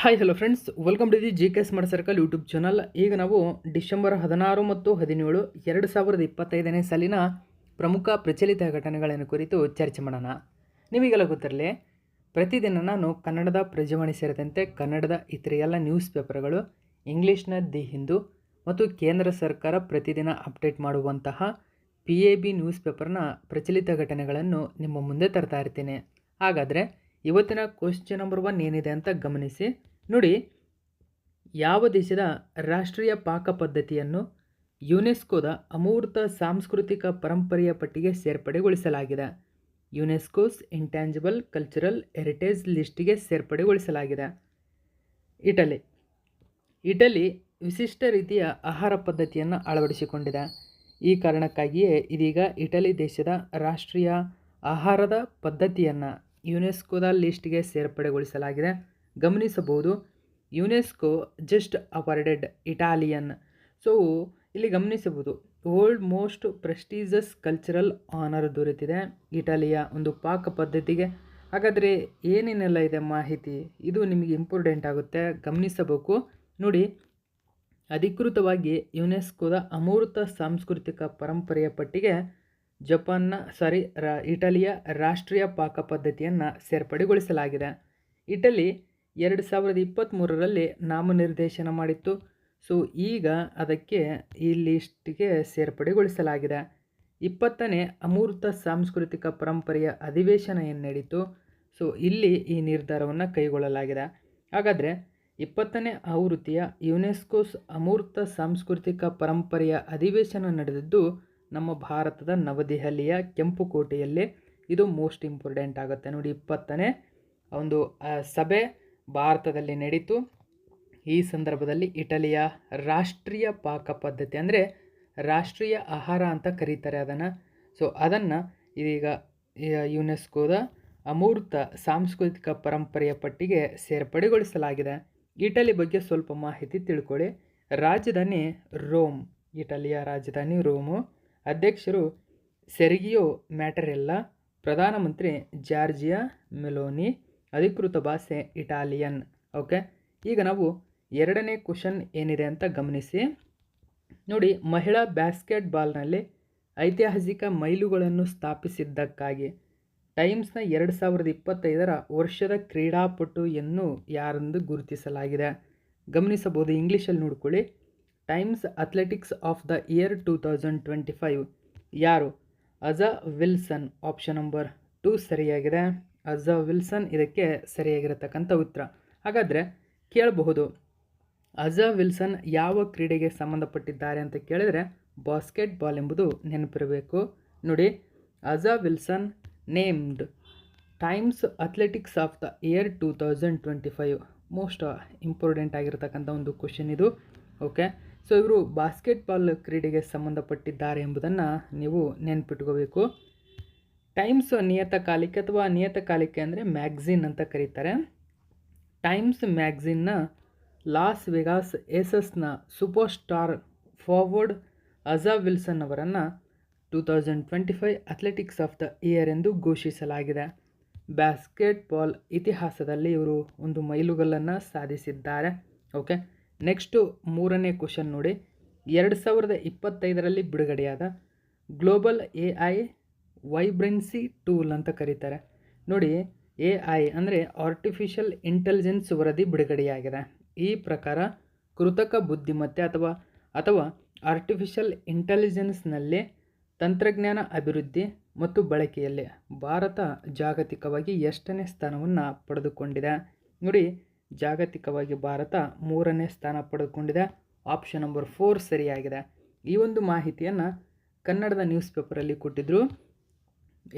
Hi hello friends, welcome to the GK smart circle YouTube channel. ಈಗ ನಾವು December 16 ಮತ್ತು 17, 2025ನೇ ಸಾಲಿನ ಪ್ರಮುಖ ಪ್ರಚಲಿತ ಘಟನೆಗಳನ್ನು ಕುರಿತು ಚರ್ಚೆ ಮಾಡೋಣ. ನಿಮಗೆಲ್ಲ ಗೊತ್ತಿರಲಿ, ಪ್ರತಿದಿನ ನಾನು ಕನ್ನಡದ ಪ್ರಜಾವಾಣಿ ಸೇರಿದಂತೆ ಕನ್ನಡದ ಇತರ ಎಲ್ಲ ನ್ಯೂಸ್ ಪೇಪರ್ಗಳು, ಇಂಗ್ಲೀಷ್ನ ದಿ ಹಿಂದೂ ಮತ್ತು ಕೇಂದ್ರ ಸರ್ಕಾರ ಪ್ರತಿದಿನ ಅಪ್ಡೇಟ್ ಮಾಡುವಂತಹ PAB ನ್ಯೂಸ್ ಪೇಪರ್ನ ಪ್ರಚಲಿತ ಘಟನೆಗಳನ್ನು ನಿಮ್ಮ ಮುಂದೆ ತರ್ತಾ ಇರ್ತೀನಿ. ಹಾಗಾದರೆ ಇವತ್ತಿನ ಕ್ವಶ್ಚನ್ ನಂಬರ್ 1 ಏನಿದೆ ಅಂತ ಗಮನಿಸಿ. ನೋಡಿ, ಯಾವ ದೇಶದ ರಾಷ್ಟ್ರೀಯ ಪಾಕ ಪದ್ಧತಿಯನ್ನು ಯುನೆಸ್ಕೋದ ಅಮೂರ್ತ ಸಾಂಸ್ಕೃತಿಕ ಪರಂಪರೆಯ ಪಟ್ಟಿಗೆ ಸೇರ್ಪಡೆಗೊಳಿಸಲಾಗಿದೆ? ಯುನೆಸ್ಕೋಸ್ ಇಂಟ್ಯಾಂಜಿಬಲ್ ಕಲ್ಚರಲ್ ಹೆರಿಟೇಜ್ ಲಿಸ್ಟಿಗೆ ಸೇರ್ಪಡೆಗೊಳಿಸಲಾಗಿದೆ. ಇಟಲಿ ವಿಶಿಷ್ಟ ರೀತಿಯ ಆಹಾರ ಪದ್ಧತಿಯನ್ನು ಅಳವಡಿಸಿಕೊಂಡಿದೆ. ಈ ಕಾರಣಕ್ಕಾಗಿಯೇ ಇದೀಗ ಇಟಲಿ ದೇಶದ ರಾಷ್ಟ್ರೀಯ ಆಹಾರದ ಪದ್ಧತಿಯನ್ನು ಯುನೆಸ್ಕೋದ ಲಿಸ್ಟ್ಗೆ ಸೇರ್ಪಡೆಗೊಳಿಸಲಾಗಿದೆ. ಗಮನಿಸಬಹುದು, UNESCO just awarded Italian. So ಇಲ್ಲಿ ಗಮನಿಸಬಹುದು, world most prestigious cultural honour ದೊರೆತಿದೆ ಇಟಲಿಯ ಒಂದು ಪಾಕ ಪದ್ಧತಿಗೆ. ಹಾಗಾದರೆ ಏನೇನೆಲ್ಲ ಇದೆ ಮಾಹಿತಿ, ಇದು ನಿಮಗೆ ಇಂಪಾರ್ಟೆಂಟ್ ಆಗುತ್ತೆ, ಗಮನಿಸಬೇಕು. ನೋಡಿ, ಅಧಿಕೃತವಾಗಿ ಯುನೆಸ್ಕೋದ ಅಮೂರ್ತ ಸಾಂಸ್ಕೃತಿಕ ಪರಂಪರೆಯ ಪಟ್ಟಿಗೆ ಇಟಲಿಯ ರಾಷ್ಟ್ರೀಯ ಪಾಕ ಪದ್ಧತಿಯನ್ನು ಸೇರ್ಪಡೆಗೊಳಿಸಲಾಗಿದೆ. ಇಟಲಿ 2023ರಲ್ಲಿ ನಾಮನಿರ್ದೇಶನ ಮಾಡಿತ್ತು. ಸೊ ಈಗ ಅದಕ್ಕೆ ಈ ಲಿಸ್ಟ್ಗೆ ಸೇರ್ಪಡೆಗೊಳಿಸಲಾಗಿದೆ. 20ನೇ ಅಮೂರ್ತ ಸಾಂಸ್ಕೃತಿಕ ಪರಂಪರೆಯ ಅಧಿವೇಶನ ಏನು ನಡೀತು, ಸೊ ಇಲ್ಲಿ ಈ ನಿರ್ಧಾರವನ್ನು ಕೈಗೊಳ್ಳಲಾಗಿದೆ. ಹಾಗಾದರೆ 20ನೇ ಆವೃತ್ತಿಯ ಯುನೆಸ್ಕೋಸ್ ಅಮೂರ್ತ ಸಾಂಸ್ಕೃತಿಕ ಪರಂಪರೆಯ ಅಧಿವೇಶನ ನಡೆದಿದ್ದು ನಮ್ಮ ಭಾರತದ ನವದೆಹಲಿಯ ಕೆಂಪುಕೋಟೆಯಲ್ಲಿ. ಇದು ಮೋಸ್ಟ್ ಇಂಪಾರ್ಟೆಂಟ್ ಆಗುತ್ತೆ. ನೋಡಿ, 20ನೇ ಒಂದು ಸಭೆ ಭಾರತದಲ್ಲಿ ನಡೀತು. ಈ ಸಂದರ್ಭದಲ್ಲಿ ಇಟಲಿಯ ರಾಷ್ಟ್ರೀಯ ಪಾಕ ಪದ್ಧತಿ ಅಂದರೆ ರಾಷ್ಟ್ರೀಯ ಆಹಾರ ಅಂತ ಕರೀತಾರೆ ಅದನ್ನು. ಸೊ ಅದನ್ನು ಇದೀಗ ಯುನೆಸ್ಕೋದ ಅಮೂರ್ತ ಸಾಂಸ್ಕೃತಿಕ ಪರಂಪರೆಯ ಪಟ್ಟಿಗೆ ಸೇರ್ಪಡೆಗೊಳಿಸಲಾಗಿದೆ. ಇಟಲಿ ಬಗ್ಗೆ ಸ್ವಲ್ಪ ಮಾಹಿತಿ ತಿಳ್ಕೊಳ್ಳಿ. ರಾಜಧಾನಿ ರೋಮ್, ಇಟಲಿಯ ರಾಜಧಾನಿ ರೋಮು. ಅಧ್ಯಕ್ಷರು ಸೆರ್ಗಿಯೋ ಮ್ಯಾಟರೆಲ್ಲಾ. ಪ್ರಧಾನಮಂತ್ರಿ ಜಾರ್ಜಿಯಾ ಮೆಲೋನಿ. ಅಧಿಕೃತ ಭಾಷೆ ಇಟಾಲಿಯನ್. ಓಕೆ, ಈಗ ನಾವು ಎರಡನೇ ಕ್ವಶನ್ ಏನಿದೆ ಅಂತ ಗಮನಿಸಿ. ನೋಡಿ, ಮಹಿಳಾ ಬ್ಯಾಸ್ಕೆಟ್ಬಾಲ್ನಲ್ಲಿ ಐತಿಹಾಸಿಕ ಮೈಲುಗಳನ್ನು ಸ್ಥಾಪಿಸಿದ್ದಕ್ಕಾಗಿ ಟೈಮ್ಸ್ನ 2025ರ ವರ್ಷದ ಕ್ರೀಡಾಪಟು ಎನ್ನು ಯಾರೆಂದು ಗುರುತಿಸಲಾಗಿದೆ? ಗಮನಿಸಬಹುದು, ಇಂಗ್ಲೀಷಲ್ಲಿ ನೋಡ್ಕೊಳ್ಳಿ. Times athletics of the year 2025 ಯಾರು? ಅಜಾ ವಿಲ್ಸನ್. ಆಪ್ಷನ್ ನಂಬರ್ 2 ಸರಿಯಾಗಿದೆ. ಅಜಾ ವಿಲ್ಸನ್ ಇದಕ್ಕೆ ಸರಿಯಾಗಿರತಕ್ಕಂಥ ಉತ್ತರ. ಹಾಗಾದರೆ ಕೇಳಬಹುದು, ಅಜಾ ವಿಲ್ಸನ್ ಯಾವ ಕ್ರೀಡೆಗೆ ಸಂಬಂಧಪಟ್ಟಿದ್ದಾರೆ ಅಂತ ಕೇಳಿದರೆ ಬಾಸ್ಕೆಟ್ಬಾಲ್ ಎಂಬುದು ನೆನಪಿರಬೇಕು. ನೋಡಿ, A'ja Wilson named Times athletics of the year 2025. Most important ಆಗಿರತಕ್ಕಂಥ ಒಂದು ಕ್ವಶನ್ ಇದು. ಓಕೆ, ಸೊ ಇವರು ಬಾಸ್ಕೆಟ್ಬಾಲ್ ಕ್ರೀಡೆಗೆ ಸಂಬಂಧಪಟ್ಟಿದ್ದಾರೆ ಎಂಬುದನ್ನು ನೀವು ನೆನಪಿಟ್ಕೋಬೇಕು. ಟೈಮ್ಸ್ ನಿಯತಕಾಲಿಕೆ ಅಥವಾ ನಿಯತಕಾಲಿಕೆ ಅಂದರೆ ಮ್ಯಾಗ್ಝಿನ್ ಅಂತ ಕರೀತಾರೆ. ಟೈಮ್ಸ್ ಮ್ಯಾಗ್ಝಿನ್ನ ಲಾಸ್ ವೆಗಾಸ್ ಏಸಸ್ನ super star forward A'ja Wilson ಅವರನ್ನು 2025 ಅಥ್ಲೆಟಿಕ್ಸ್ ಆಫ್ ದ ಇಯರ್ ಎಂದು ಘೋಷಿಸಲಾಗಿದೆ. ಬ್ಯಾಸ್ಕೆಟ್ಬಾಲ್ ಇತಿಹಾಸದಲ್ಲಿ ಇವರು ಒಂದು ಮೈಲುಗಲ್ಲನ್ನು ಸಾಧಿಸಿದ್ದಾರೆ. ಓಕೆ, ನೆಕ್ಸ್ಟು ಮೂರನೇ ಕ್ವಶನ್ ನೋಡಿ. 2025ರಲ್ಲಿ ಬಿಡುಗಡೆಯಾದ ಗ್ಲೋಬಲ್ AI ವೈಬ್ರೆನ್ಸಿ ಟೂಲ್ ಅಂತ ಕರೀತಾರೆ. ನೋಡಿ, AI ಅಂದರೆ ಆರ್ಟಿಫಿಷಿಯಲ್ ಇಂಟೆಲಿಜೆನ್ಸ್ ವರದಿ ಬಿಡುಗಡೆಯಾಗಿದೆ. ಈ ಪ್ರಕಾರ ಕೃತಕ ಬುದ್ಧಿಮತ್ತೆ ಅಥವಾ ಆರ್ಟಿಫಿಷಿಯಲ್ ಇಂಟೆಲಿಜೆನ್ಸ್ನಲ್ಲಿ ತಂತ್ರಜ್ಞಾನ ಅಭಿವೃದ್ಧಿ ಮತ್ತು ಬಳಕೆಯಲ್ಲಿ ಭಾರತ ಜಾಗತಿಕವಾಗಿ ಎಷ್ಟನೇ ಸ್ಥಾನವನ್ನು ಪಡೆದುಕೊಂಡಿದೆ? ನೋಡಿ, ಜಾಗತಿಕವಾಗಿ ಭಾರತ 3ನೇ ಸ್ಥಾನ ಪಡೆದುಕೊಂಡಿದೆ. ಆಪ್ಷನ್ ನಂಬರ್ 4 ಸರಿಯಾಗಿದೆ. ಈ ಒಂದು ಮಾಹಿತಿಯನ್ನು ಕನ್ನಡದ ನ್ಯೂಸ್ ಪೇಪರಲ್ಲಿ ಕೊಟ್ಟಿದ್ದರು.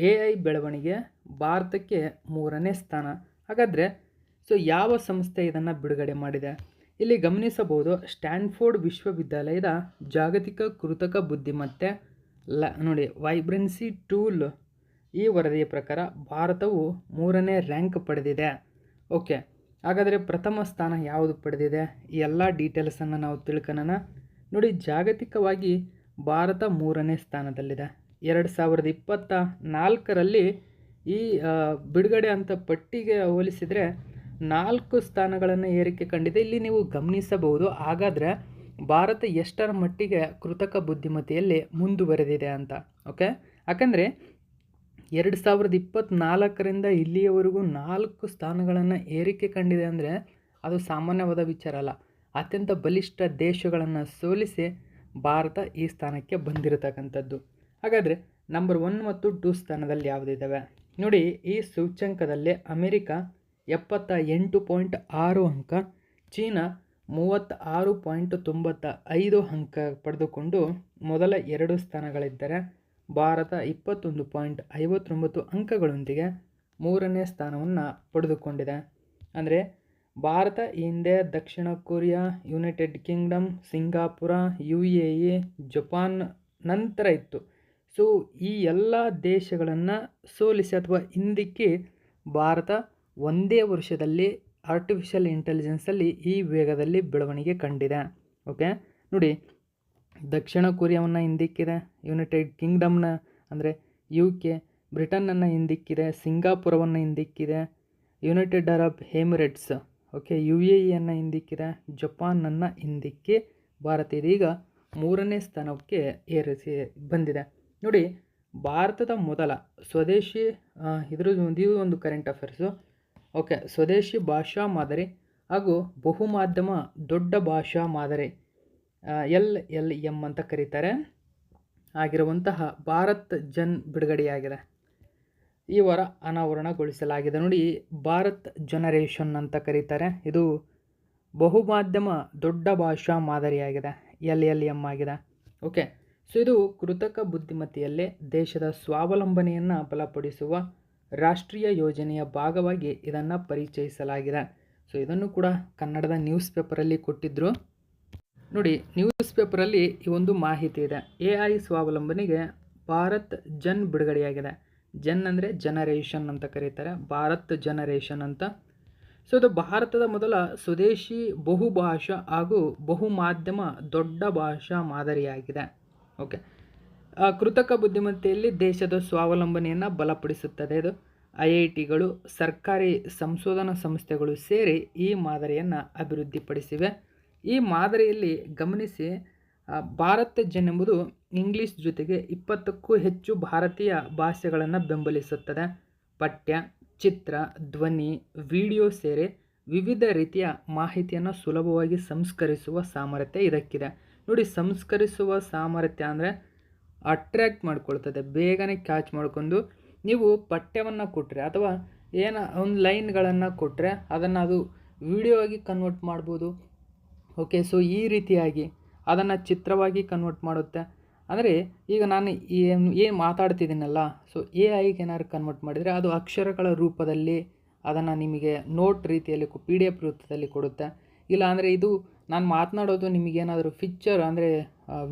AI ಬೆಳವಣಿಗೆ ಭಾರತಕ್ಕೆ 3ನೇ ಸ್ಥಾನ. ಹಾಗಾದರೆ ಸೊ ಯಾವ ಸಂಸ್ಥೆ ಇದನ್ನು ಬಿಡುಗಡೆ ಮಾಡಿದೆ? ಇಲ್ಲಿ ಗಮನಿಸಬಹುದು, ಸ್ಟ್ಯಾನ್ಫೋರ್ಡ್ ವಿಶ್ವವಿದ್ಯಾಲಯದ ಜಾಗತಿಕ ಕೃತಕ ಬುದ್ಧಿಮತ್ತೆ ನೋಡಿ ವೈಬ್ರೆನ್ಸಿ ಟೂಲ್ ಈ ವರದಿಯ ಪ್ರಕಾರ ಭಾರತವು 3ನೇ ರ್ಯಾಂಕ್ ಪಡೆದಿದೆ. ಓಕೆ, ಹಾಗಾದರೆ ಪ್ರಥಮ ಸ್ಥಾನ ಯಾವುದು ಪಡೆದಿದೆ? ಈ ಎಲ್ಲ ಡೀಟೇಲ್ಸನ್ನು ನಾವು ತಿಳ್ಕೊಳ್ಳೋಣ. ನೋಡಿ, ಜಾಗತಿಕವಾಗಿ ಭಾರತ 3ನೇ ಸ್ಥಾನದಲ್ಲಿದೆ. 2024ರಲ್ಲಿ ಈ ಬಿಡುಗಡೆ ಅಂತ ಪಟ್ಟಿಗೆ ಹೋಲಿಸಿದರೆ 4 ಸ್ಥಾನಗಳನ್ನು ಏರಿಕೆ ಕಂಡಿದೆ. ಇಲ್ಲಿ ನೀವು ಗಮನಿಸಬಹುದು. ಹಾಗಾದರೆ ಭಾರತ ಎಷ್ಟರ ಮಟ್ಟಿಗೆ ಕೃತಕ ಬುದ್ಧಿಮತ್ತೆಯಲ್ಲಿ ಮುಂದುವರೆದಿದೆ ಅಂತ. ಓಕೆ, ಯಾಕಂದರೆ 2024ರಿಂದ ಇಲ್ಲಿಯವರೆಗೂ 4 ಸ್ಥಾನಗಳನ್ನು ಏರಿಕೆ ಕಂಡಿದೆ ಅಂದರೆ ಅದು ಸಾಮಾನ್ಯವಾದ ವಿಚಾರ ಅಲ್ಲ. ಅತ್ಯಂತ ಬಲಿಷ್ಠ ದೇಶಗಳನ್ನು ಸೋಲಿಸಿ ಭಾರತ ಈ ಸ್ಥಾನಕ್ಕೆ ಬಂದಿರತಕ್ಕಂಥದ್ದು. ಹಾಗಾದರೆ ನಂಬರ್ 1 ಮತ್ತು 2 ಸ್ಥಾನದಲ್ಲಿ ಯಾವುದಿದ್ದಾವೆ ನೋಡಿ. ಈ ಸೂಚ್ಯಂಕದಲ್ಲಿ ಅಮೆರಿಕ 78.6 ಅಂಕ, ಚೀನಾ 36.95 ಅಂಕ ಪಡೆದುಕೊಂಡು ಮೊದಲ 2 ಸ್ಥಾನಗಳಿದ್ದರೆ, ಭಾರತ 21.59 ಅಂಕಗಳೊಂದಿಗೆ 3ನೇ ಸ್ಥಾನವನ್ನು ಪಡೆದುಕೊಂಡಿದೆ. ಅಂದರೆ ಭಾರತ ಹಿಂದೆ ದಕ್ಷಿಣ Korea, United Kingdom, Singapore, UAE, Japan ನಂತರ ಇತ್ತು. ಸೊ ಈ ಎಲ್ಲ ದೇಶಗಳನ್ನು ಸೋಲಿಸಿ ಅಥವಾ ಹಿಂದಿಕ್ಕಿ ಭಾರತ ಒಂದೇ ವರ್ಷದಲ್ಲಿ ಆರ್ಟಿಫಿಷಿಯಲ್ ಇಂಟೆಲಿಜೆನ್ಸಲ್ಲಿ ಈ ವೇಗದಲ್ಲಿ ಬೆಳವಣಿಗೆ ಕಂಡಿದೆ. ಓಕೆ ನೋಡಿ, ದಕ್ಷಿಣ ಕೊರಿಯಾವನ್ನು ಹಿಂದಿಕ್ಕಿದೆ, ಯುನೈಟೆಡ್ ಕಿಂಗ್ಡಮ್ನ ಅಂದರೆ UK, ಬ್ರಿಟನ್ನನ್ನು ಹಿಂದಿಕ್ಕಿದೆ, ಸಿಂಗಾಪುರವನ್ನು ಹಿಂದಿಕ್ಕಿದೆ, ಯುನೈಟೆಡ್ ಅರಬ್ ಎಮಿರೇಟ್ಸ್ ಓಕೆ UAEಯನ್ನು ಹಿಂದಿಕ್ಕಿದೆ, ಜಪಾನನ್ನು ಹಿಂದಿಕ್ಕಿ ಭಾರತ ಇದೀಗ 3ನೇ ಸ್ಥಾನಕ್ಕೆ ಏರಿಸಿ ಬಂದಿದೆ. ನೋಡಿ, ಭಾರತದ ಮೊದಲ ಸ್ವದೇಶಿ ಇದು ಒಂದು ಕರೆಂಟ್ ಅಫೇರ್ಸು. ಓಕೆ, ಸ್ವದೇಶಿ ಭಾಷಾ ಮಾದರಿ ಹಾಗೂ ಬಹುಮಾಧ್ಯಮ ದೊಡ್ಡ ಭಾಷಾ ಮಾದರಿ LLM ಅಂತ ಕರೀತಾರೆ ಆಗಿರುವಂತಹ ಭಾರತ್ ಜನ್ ಬಿಡುಗಡೆಯಾಗಿದೆ. ಈ ವಾರ ಅನಾವರಣಗೊಳಿಸಲಾಗಿದೆ. ನೋಡಿ, ಭಾರತ್ ಜನರೇಷನ್ ಅಂತ ಕರೀತಾರೆ. ಇದು ಬಹುಮಾಧ್ಯಮ ದೊಡ್ಡ ಭಾಷಾ ಮಾದರಿಯಾಗಿದೆ, LLM ಆಗಿದೆ. ಓಕೆ, ಸೊ ಇದು ಕೃತಕ ಬುದ್ಧಿಮತ್ತೆಯಲ್ಲೇ ದೇಶದ ಸ್ವಾವಲಂಬನೆಯನ್ನು ಬಲಪಡಿಸುವ ರಾಷ್ಟ್ರೀಯ ಯೋಜನೆಯ ಭಾಗವಾಗಿ ಇದನ್ನು ಪರಿಚಯಿಸಲಾಗಿದೆ. ಸೊ ಇದನ್ನು ಕೂಡ ಕನ್ನಡದ ನ್ಯೂಸ್ ಪೇಪರಲ್ಲಿ ಕೊಟ್ಟಿದ್ದರು. ನೋಡಿ, ನ್ಯೂಸ್ ಪೇಪರಲ್ಲಿ ಈ ಒಂದು ಮಾಹಿತಿ ಇದೆ. AI ಸ್ವಾವಲಂಬನೆಗೆ ಭಾರತ್ ಜನ್ ಬಿಡುಗಡೆಯಾಗಿದೆ. ಜನ್ ಅಂದರೆ ಜನರೇಷನ್ ಅಂತ ಕರೀತಾರೆ, ಭಾರತ್ ಜನರೇಷನ್ ಅಂತ. ಸೊ ಇದು ಭಾರತದ ಮೊದಲ ಸ್ವದೇಶಿ ಬಹುಭಾಷಾ ಹಾಗೂ ಬಹುಮಾಧ್ಯಮ ದೊಡ್ಡ ಭಾಷಾ ಮಾದರಿಯಾಗಿದೆ. ಓಕೆ, ಕೃತಕ ಬುದ್ಧಿಮತ್ತೆಯಲ್ಲಿ ದೇಶದ ಸ್ವಾವಲಂಬನೆಯನ್ನು ಬಲಪಡಿಸುತ್ತದೆ. ಇದು IITಗಳು, ಸರ್ಕಾರಿ ಸಂಶೋಧನಾ ಸಂಸ್ಥೆಗಳು ಸೇರಿ ಈ ಮಾದರಿಯನ್ನು ಅಭಿವೃದ್ಧಿಪಡಿಸಿವೆ. ಈ ಮಾದರಿಯಲ್ಲಿ ಗಮನಿಸಿ, ಭಾರತ್ ಜನ್ ಎಂಬುದು ಇಂಗ್ಲೀಷ್ ಜೊತೆಗೆ 20ಕ್ಕೂ ಹೆಚ್ಚು ಭಾರತೀಯ ಭಾಷೆಗಳನ್ನು ಬೆಂಬಲಿಸುತ್ತದೆ. ಪಠ್ಯ, ಚಿತ್ರ, ಧ್ವನಿ, ವಿಡಿಯೋ ಸೇರಿ ವಿವಿಧ ರೀತಿಯ ಮಾಹಿತಿಯನ್ನು ಸುಲಭವಾಗಿ ಸಂಸ್ಕರಿಸುವ ಸಾಮರ್ಥ್ಯ ಇದಕ್ಕಿದೆ. ನೋಡಿ, ಸಂಸ್ಕರಿಸುವ ಸಾಮರ್ಥ್ಯ ಅಂದರೆ ಅಟ್ರ್ಯಾಕ್ಟ್ ಮಾಡ್ಕೊಳ್ತದೆ, ಬೇಗನೆ ಕ್ಯಾಚ್ ಮಾಡ್ಕೊಂಡು ನೀವು ಪಠ್ಯವನ್ನು ಕೊಟ್ಟರೆ ಅಥವಾ ಒಂದು ಲೈನ್ಗಳನ್ನು ಕೊಟ್ಟರೆ ಅದನ್ನು ಅದು ವಿಡಿಯೋ ಆಗಿ ಕನ್ವರ್ಟ್ ಮಾಡ್ಬೋದು. ಓಕೆ, ಸೊ ಈ ರೀತಿಯಾಗಿ ಅದನ್ನು ಚಿತ್ರವಾಗಿ ಕನ್ವರ್ಟ್ ಮಾಡುತ್ತೆ. ಅಂದರೆ ಈಗ ನಾನು ಏನು ಮಾತಾಡ್ತಿದ್ದೀನಲ್ಲ, ಸೊ AIಗೆ ಏನಾದ್ರು ಕನ್ವರ್ಟ್ ಮಾಡಿದರೆ ಅದು ಅಕ್ಷರಗಳ ರೂಪದಲ್ಲಿ ಅದನ್ನು ನಿಮಗೆ ನೋಟ್ ರೀತಿಯಲ್ಲಿ PDF ರೂಪದಲ್ಲಿ ಕೊಡುತ್ತೆ. ಇಲ್ಲ ಅಂದರೆ ಇದು ನಾನು ಮಾತನಾಡೋದು ನಿಮಗೇನಾದರೂ ಪಿಕ್ಚರ್ ಅಂದರೆ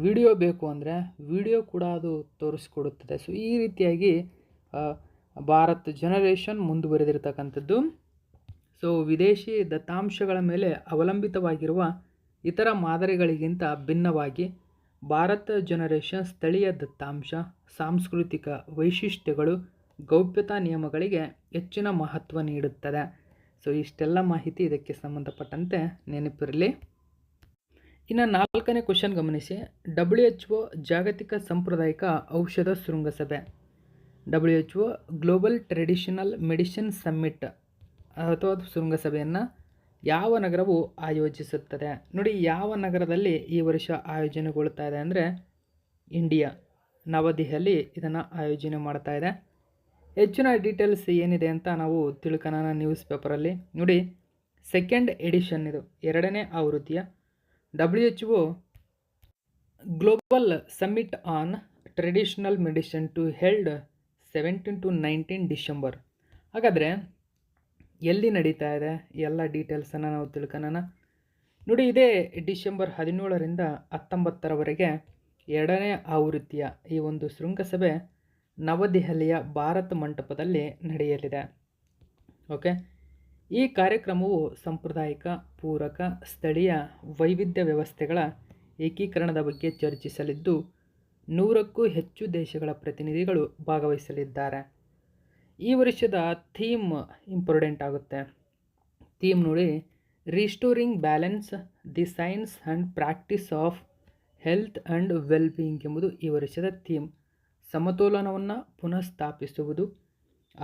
ವಿಡಿಯೋ ಬೇಕು ಅಂದರೆ ವಿಡಿಯೋ ಕೂಡ ಅದು ತೋರಿಸ್ಕೊಡುತ್ತದೆ. ಸೊ ಈ ರೀತಿಯಾಗಿ ಭಾರತ್ ಜನರೇಷನ್ ಮುಂದುವರೆದಿರ್ತಕ್ಕಂಥದ್ದು. ಸೊ ವಿದೇಶಿ ದತ್ತಾಂಶಗಳ ಮೇಲೆ ಅವಲಂಬಿತವಾಗಿರುವ ಇತರ ಮಾದರಿಗಳಿಗಿಂತ ಭಿನ್ನವಾಗಿ ಭಾರತ್ ಜನರೇಷನ್ ಸ್ಥಳೀಯ ದತ್ತಾಂಶ, ಸಾಂಸ್ಕೃತಿಕ ವೈಶಿಷ್ಟ್ಯಗಳು, ಗೌಪ್ಯತಾ ನಿಯಮಗಳಿಗೆ ಹೆಚ್ಚಿನ ಮಹತ್ವ ನೀಡುತ್ತದೆ. ಸೊ ಇಷ್ಟೆಲ್ಲ ಮಾಹಿತಿ ಇದಕ್ಕೆ ಸಂಬಂಧಪಟ್ಟಂತೆ ನೆನಪಿರಲಿ. ಇನ್ನು 4ನೇ ಕ್ವಶನ್ ಗಮನಿಸಿ. WHO ಜಾಗತಿಕ ಸಾಂಪ್ರದಾಯಿಕ ಔಷಧ ಶೃಂಗಸಭೆ, WHO global traditional medicine summit ಅಥವಾ ಶೃಂಗಸಭೆಯನ್ನು ಯಾವ ನಗರವು ಆಯೋಜಿಸುತ್ತದೆ? ನೋಡಿ, ಯಾವ ನಗರದಲ್ಲಿ ಈ ವರ್ಷ ಆಯೋಜನೆಗೊಳ್ತಾ ಇದೆ ಅಂದರೆ ಇಂಡಿಯಾ, ನವದೆಹಲಿ ಇದನ್ನು ಆಯೋಜನೆ ಮಾಡ್ತಾ ಇದೆ. ಹೆಚ್ಚಿನ ಡೀಟೇಲ್ಸ್ ಏನಿದೆ ಅಂತ ನಾವು ತಿಳ್ಕೊಳ್ಳೋಣ ನ್ಯೂಸ್ ಪೇಪರಲ್ಲಿ. ನೋಡಿ, 2nd ಎಡಿಷನ್ ಇದು, 2ನೇ ಆವೃತ್ತಿಯ WHO global summit on traditional medicine to held 17 to 19 December. ಹಾಗಾದರೆ ಎಲ್ಲಿ ನಡೀತಾ ಇದೆ ಎಲ್ಲ ಡೀಟೇಲ್ಸನ್ನು ನಾವು ತಿಳ್ಕೊಳ್ಳೋಣ. ನೋಡಿ, ಇದೇ ಡಿಸೆಂಬರ್ 17ರಿಂದ 19ರವರೆಗೆ 2ನೇ ಆವೃತ್ತಿಯ ಈ ಒಂದು ಶೃಂಗಸಭೆ ನವದೆಹಲಿಯ ಭಾರತ್ ಮಂಟಪದಲ್ಲಿ ನಡೆಯಲಿದೆ. ಓಕೆ, ಈ ಕಾರ್ಯಕ್ರಮವು ಸಾಂಪ್ರದಾಯಿಕ, ಪೂರಕ, ಸ್ಥಳೀಯ ವೈವಿಧ್ಯ ವ್ಯವಸ್ಥೆಗಳ ಏಕೀಕರಣದ ಬಗ್ಗೆ ಚರ್ಚಿಸಲಿದ್ದು 100ಕ್ಕೂ ಹೆಚ್ಚು ದೇಶಗಳ ಪ್ರತಿನಿಧಿಗಳು ಭಾಗವಹಿಸಲಿದ್ದಾರೆ. ಈ ವರ್ಷದ ಥೀಮ್ ಇಂಪಾರ್ಟೆಂಟ್ ಆಗುತ್ತೆ. ಥೀಮ್ ನೋಡಿ, restoring balance the science and practice of health and wellbeing ಎಂಬುದು ಈ ವರ್ಷದ ಥೀಮ್. ಸಮತೋಲನವನ್ನು ಪುನಃಸ್ಥಾಪಿಸುವುದು,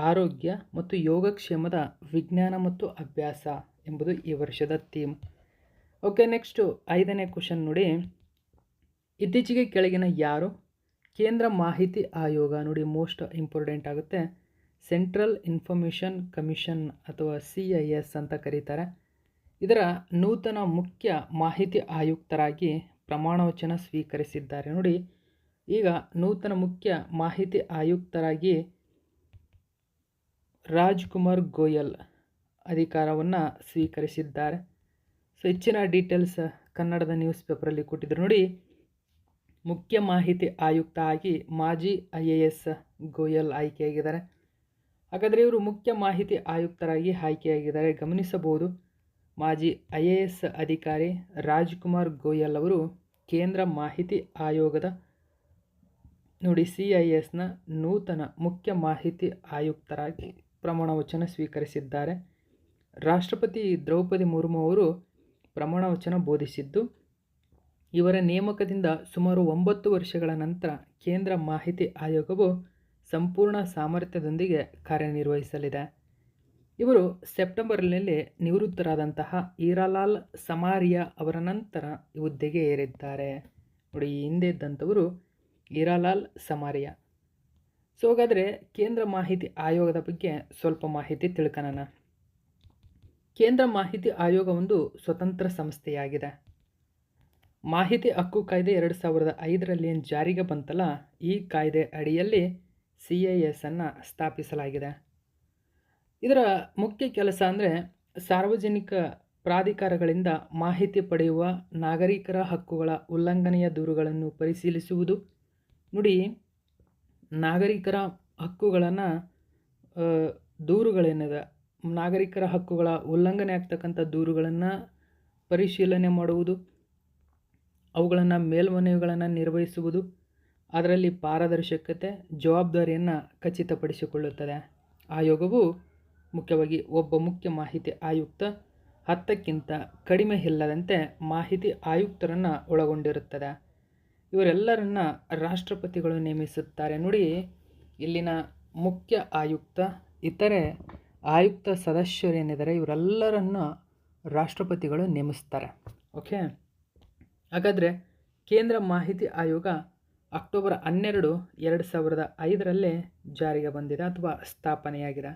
ಆರೋಗ್ಯ ಮತ್ತು ಯೋಗಕ್ಷೇಮದ ವಿಜ್ಞಾನ ಮತ್ತು ಅಭ್ಯಾಸ ಎಂಬುದು ಈ ವರ್ಷದ ಥೀಮ್. ಓಕೆ, ನೆಕ್ಸ್ಟು 5ನೇ ಕ್ವಶನ್ ನೋಡಿ, ಇತ್ತೀಚೆಗೆ ಕೆಳಗಿನ ಯಾರು ಕೇಂದ್ರ ಮಾಹಿತಿ ಆಯೋಗ ನೋಡಿ ಮೋಸ್ಟ್ ಇಂಪಾರ್ಟೆಂಟ್ ಆಗುತ್ತೆ, ಸೆಂಟ್ರಲ್ ಇನ್ಫಾರ್ಮೇಷನ್ ಕಮಿಷನ್ ಅಥವಾ CIS ಅಂತ ಕರೀತಾರೆ. ಇದರ ನೂತನ ಮುಖ್ಯ ಮಾಹಿತಿ ಆಯುಕ್ತರಾಗಿ ಪ್ರಮಾಣವಚನ ಸ್ವೀಕರಿಸಿದ್ದಾರೆ. ನೋಡಿ, ಈಗ ನೂತನ ಮುಖ್ಯ ಮಾಹಿತಿ ಆಯುಕ್ತರಾಗಿ ರಾಜ್ಕುಮಾರ್ ಗೋಯಲ್ ಅಧಿಕಾರವನ್ನು ಸ್ವೀಕರಿಸಿದ್ದಾರೆ. ಸೊ ಹೆಚ್ಚಿನ ಡೀಟೇಲ್ಸ್ ಕನ್ನಡದ ನ್ಯೂಸ್ ಪೇಪರಲ್ಲಿ ಕೊಟ್ಟಿದ್ರು. ನೋಡಿ, ಮುಖ್ಯ ಮಾಹಿತಿ ಆಯುಕ್ತ ಆಗಿ ಮಾಜಿ IAS ಗೋಯಲ್ ಆಯ್ಕೆಯಾಗಿದ್ದಾರೆ. ಹಾಗಾದರೆ ಇವರು ಮುಖ್ಯ ಮಾಹಿತಿ ಆಯುಕ್ತರಾಗಿ ಆಯ್ಕೆಯಾಗಿದ್ದಾರೆ. ಗಮನಿಸಬಹುದು, ಮಾಜಿ IAS ಅಧಿಕಾರಿ ರಾಜ್ಕುಮಾರ್ ಗೋಯಲ್ ಅವರು ಕೇಂದ್ರ ಮಾಹಿತಿ ಆಯೋಗದ ನೋಡಿ CISನ ನೂತನ ಮುಖ್ಯ ಮಾಹಿತಿ ಆಯುಕ್ತರಾಗಿ ಪ್ರಮಾಣವಚನ ಸ್ವೀಕರಿಸಿದ್ದಾರೆ. ರಾಷ್ಟ್ರಪತಿ ದ್ರೌಪದಿ ಮುರ್ಮು ಅವರು ಪ್ರಮಾಣವಚನ ಬೋಧಿಸಿದ್ದು, ಇವರ ನೇಮಕದಿಂದ ಸುಮಾರು 9 ವರ್ಷಗಳ ನಂತರ ಕೇಂದ್ರ ಮಾಹಿತಿ ಆಯೋಗವು ಸಂಪೂರ್ಣ ಸಾಮರ್ಥ್ಯದೊಂದಿಗೆ ಕಾರ್ಯನಿರ್ವಹಿಸಲಿದೆ. ಇವರು ಸೆಪ್ಟೆಂಬರ್ನಲ್ಲಿ ನಿವೃತ್ತರಾದಂತಹ ಹೀರಾಲಾಲ್ ಸಮಾರಿಯಾ ಅವರ ನಂತರ ಹುದ್ದೆಗೆ ಏರಿದ್ದಾರೆ. ನೋಡಿ, ಈ ಹಿಂದೆ ಇದ್ದಂಥವರು ಹೀರಾಲಾಲ್ ಸಮಾರಿಯಾ. ಸೊ ಹಾಗಾದರೆ ಕೇಂದ್ರ ಮಾಹಿತಿ ಆಯೋಗದ ಬಗ್ಗೆ ಸ್ವಲ್ಪ ಮಾಹಿತಿ ತಿಳ್ಕೊಳ್ಳೋಣ. ಕೇಂದ್ರ ಮಾಹಿತಿ ಆಯೋಗ ಒಂದು ಸ್ವತಂತ್ರ ಸಂಸ್ಥೆಯಾಗಿದೆ. ಮಾಹಿತಿ ಹಕ್ಕು ಕಾಯ್ದೆ 2005ರಲ್ಲಿ ಏನು ಜಾರಿಗೆ ಬಂತಲ್ಲ, ಈ ಕಾಯ್ದೆ ಅಡಿಯಲ್ಲಿ CIS ಅನ್ನು ಸ್ಥಾಪಿಸಲಾಗಿದೆ. ಇದರ ಮುಖ್ಯ ಕೆಲಸ ಅಂದರೆ ಸಾರ್ವಜನಿಕ ಪ್ರಾಧಿಕಾರಗಳಿಂದ ಮಾಹಿತಿ ಪಡೆಯುವ ನಾಗರಿಕರ ಹಕ್ಕುಗಳ ಉಲ್ಲಂಘನೆಯ ದೂರುಗಳನ್ನು ಪರಿಶೀಲಿಸುವುದು. ನೋಡಿ, ನಾಗರಿಕರ ಹಕ್ಕುಗಳನ್ನು ದೂರುಗಳೇನಿದೆ, ನಾಗರಿಕರ ಹಕ್ಕುಗಳ ಉಲ್ಲಂಘನೆ ಆಗ್ತಕ್ಕಂಥ ದೂರುಗಳನ್ನು ಪರಿಶೀಲನೆ ಮಾಡುವುದು, ಅವುಗಳನ್ನು ಮೇಲ್ಮನವಿಗಳನ್ನು ನಿರ್ವಹಿಸುವುದು, ಅದರಲ್ಲಿ ಪಾರದರ್ಶಕತೆ ಜವಾಬ್ದಾರಿಯನ್ನು ಖಚಿತಪಡಿಸಿಕೊಳ್ಳುತ್ತದೆ. ಆಯೋಗವು ಮುಖ್ಯವಾಗಿ ಒಬ್ಬ ಮುಖ್ಯ ಮಾಹಿತಿ ಆಯುಕ್ತ, 10ಕ್ಕಿಂತ ಕಡಿಮೆ ಇಲ್ಲದಂತೆ ಮಾಹಿತಿ ಆಯುಕ್ತರನ್ನು ಒಳಗೊಂಡಿರುತ್ತದೆ. ಇವರೆಲ್ಲರನ್ನ ರಾಷ್ಟ್ರಪತಿಗಳು ನೇಮಿಸುತ್ತಾರೆ. ನೋಡಿ, ಇಲ್ಲಿನ ಮುಖ್ಯ ಆಯುಕ್ತ, ಇತರೆ ಆಯುಕ್ತ ಸದಸ್ಯರೇನಿದ್ದಾರೆ ಇವರೆಲ್ಲರನ್ನು ರಾಷ್ಟ್ರಪತಿಗಳು ನೇಮಿಸ್ತಾರೆ. ಓಕೆ, ಹಾಗಾದರೆ ಕೇಂದ್ರ ಮಾಹಿತಿ ಆಯೋಗ ಅಕ್ಟೋಬರ್ 12, 2005ರಲ್ಲೇ ಜಾರಿಗೆ ಬಂದಿದೆ ಅಥವಾ ಸ್ಥಾಪನೆಯಾಗಿದೆ.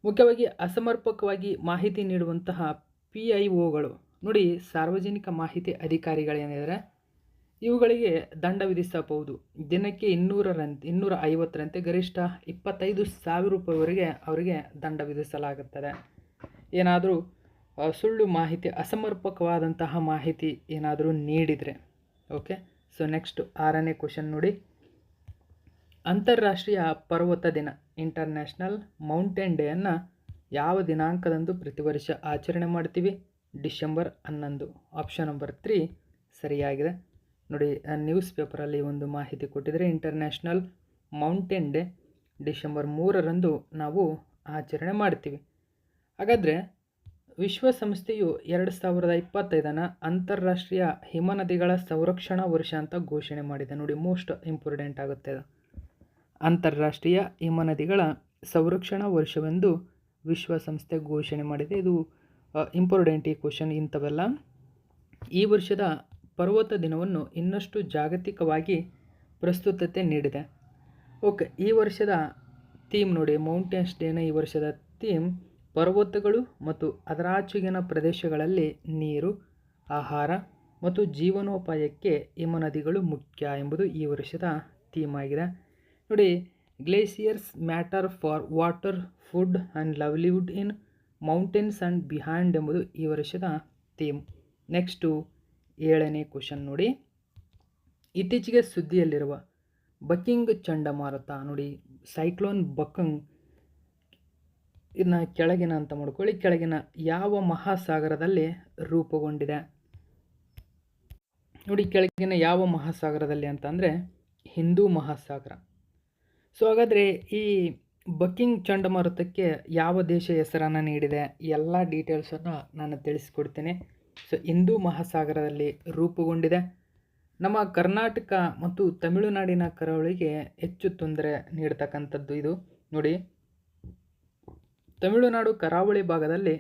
ಮುಖ್ಯವಾಗಿ ಅಸಮರ್ಪಕವಾಗಿ ಮಾಹಿತಿ ನೀಡುವಂತಹ PIOಗಳು ನೋಡಿ, ಸಾರ್ವಜನಿಕ ಮಾಹಿತಿ ಅಧಿಕಾರಿಗಳೇನಿದ್ದಾರೆ ಇವುಗಳಿಗೆ ದಂಡ ವಿಧಿಸಬಹುದು. ದಿನಕ್ಕೆ 250ರಂತೆ ಗರಿಷ್ಠ 25,000 ರೂಪಾಯಿವರೆಗೆ ಅವರಿಗೆ ದಂಡ ವಿಧಿಸಲಾಗುತ್ತದೆ. ಏನಾದರೂ ಸುಳ್ಳು ಮಾಹಿತಿ, ಅಸಮರ್ಪಕವಾದಂತಹ ಮಾಹಿತಿ ಏನಾದರೂ ನೀಡಿದರೆ. ಓಕೆ, ಸೊ ನೆಕ್ಸ್ಟ್ 6ನೇ ಕ್ವಶನ್ ನೋಡಿ, ಅಂತಾರಾಷ್ಟ್ರೀಯ ಪರ್ವತ ದಿನ ಇಂಟರ್ನ್ಯಾಷನಲ್ ಮೌಂಟೇನ್ ಡೇಯನ್ನು ಯಾವ ದಿನಾಂಕದಂದು ಪ್ರತಿ ವರ್ಷ ಆಚರಣೆ ಮಾಡ್ತೀವಿ? ಡಿಸೆಂಬರ್ 11. ಆಪ್ಷನ್ ನಂಬರ್ 3 ಸರಿಯಾಗಿದೆ. ನೋಡಿ, ನ್ಯೂಸ್ ಪೇಪರಲ್ಲಿ ಒಂದು ಮಾಹಿತಿ ಕೊಟ್ಟಿದ್ದಾರೆ. ಇಂಟರ್ನ್ಯಾಷನಲ್ ಮೌಂಟೇನ್ ಡೇ ಡಿಸೆಂಬರ್ 3ರಂದು ನಾವು ಆಚರಣೆ ಮಾಡ್ತೀವಿ. ಹಾಗಾದರೆ ವಿಶ್ವಸಂಸ್ಥೆಯು 2025 ಅಂತಾರಾಷ್ಟ್ರೀಯ ಹಿಮನದಿಗಳ ಸಂರಕ್ಷಣಾ ವರ್ಷ ಅಂತ ಘೋಷಣೆ ಮಾಡಿದೆ. ನೋಡಿ, ಮೋಸ್ಟ್ ಇಂಪಾರ್ಟೆಂಟ್ ಆಗುತ್ತೆ ಅದು. ಅಂತಾರಾಷ್ಟ್ರೀಯ ಹಿಮನದಿಗಳ ಸಂರಕ್ಷಣಾ ವರ್ಷವೆಂದು ವಿಶ್ವಸಂಸ್ಥೆ ಘೋಷಣೆ ಮಾಡಿದೆ. ಇದು ಇಂಪಾರ್ಟೆಂಟ್ ಈ ಕ್ವಶನ್. ಇಂಥವೆಲ್ಲ ಈ ವರ್ಷದ ಪರ್ವತ ದಿನವನ್ನು ಇನ್ನಷ್ಟು ಜಾಗತಿಕವಾಗಿ ಪ್ರಸ್ತುತತೆ ನೀಡಿದೆ. ಓಕೆ, ಈ ವರ್ಷದ ಥೀಮ್ ನೋಡಿ, ಮೌಂಟೇನ್ಸ್ ಡೇನ ಈ ವರ್ಷದ ಥೀಮ್ ಪರ್ವತಗಳು ಮತ್ತು ಅದರಾಚೆಗಿನ ಪ್ರದೇಶಗಳಲ್ಲಿ ನೀರು, ಆಹಾರ ಮತ್ತು ಜೀವನೋಪಾಯಕ್ಕೆ ಹಿಮನದಿಗಳು ಮುಖ್ಯ ಎಂಬುದು ಈ ವರ್ಷದ ಥೀಮ್ ಆಗಿದೆ. ನೋಡಿ, glaciers matter for water, food and livelihood in mountains and behind ಎಂಬುದು ಈ ವರ್ಷದ ಥೀಮ್. ನೆಕ್ಸ್ಟು 7ನೇ ಕ್ವಶನ್ ನೋಡಿ, ಇತ್ತೀಚೆಗೆ ಸುದ್ದಿಯಲ್ಲಿರುವ ಬಕಿಂಗ್ ಚಂಡಮಾರುತ ನೋಡಿ, ಸೈಕ್ಲೋನ್ ಬಕಿಂಗ್ ಇದನ್ನ ಕೆಳಗಿನ ಅಂತ ಮಾಡ್ಕೊಳ್ಳಿ, ಕೆಳಗಿನ ಯಾವ ಮಹಾಸಾಗರದಲ್ಲಿ ರೂಪುಗೊಂಡಿದೆ? ನೋಡಿ, ಕೆಳಗಿನ ಯಾವ ಮಹಾಸಾಗರದಲ್ಲಿ ಅಂತ ಅಂದರೆ ಹಿಂದೂ ಮಹಾಸಾಗರ. ಸೊ ಹಾಗಾದರೆ ಈ ಬಕ್ಕಿಂಗ್ ಚಂಡಮಾರುತಕ್ಕೆ ಯಾವ ದೇಶ ಹೆಸರನ್ನು ನೀಡಿದೆ ಎಲ್ಲ ಡೀಟೇಲ್ಸನ್ನು ನಾನು ತಿಳಿಸ್ಕೊಡ್ತೀನಿ. ಸೊ ಹಿಂದೂ ಮಹಾಸಾಗರದಲ್ಲಿ ರೂಪುಗೊಂಡಿದೆ. ನಮ್ಮ ಕರ್ನಾಟಕ ಮತ್ತು ತಮಿಳುನಾಡಿನ ಕರಾವಳಿಗೆ ಹೆಚ್ಚು ತೊಂದರೆ ನೀಡ್ತಕ್ಕಂಥದ್ದು ಇದು. ನೋಡಿ, ತಮಿಳುನಾಡು ಕರಾವಳಿ ಭಾಗದಲ್ಲಿ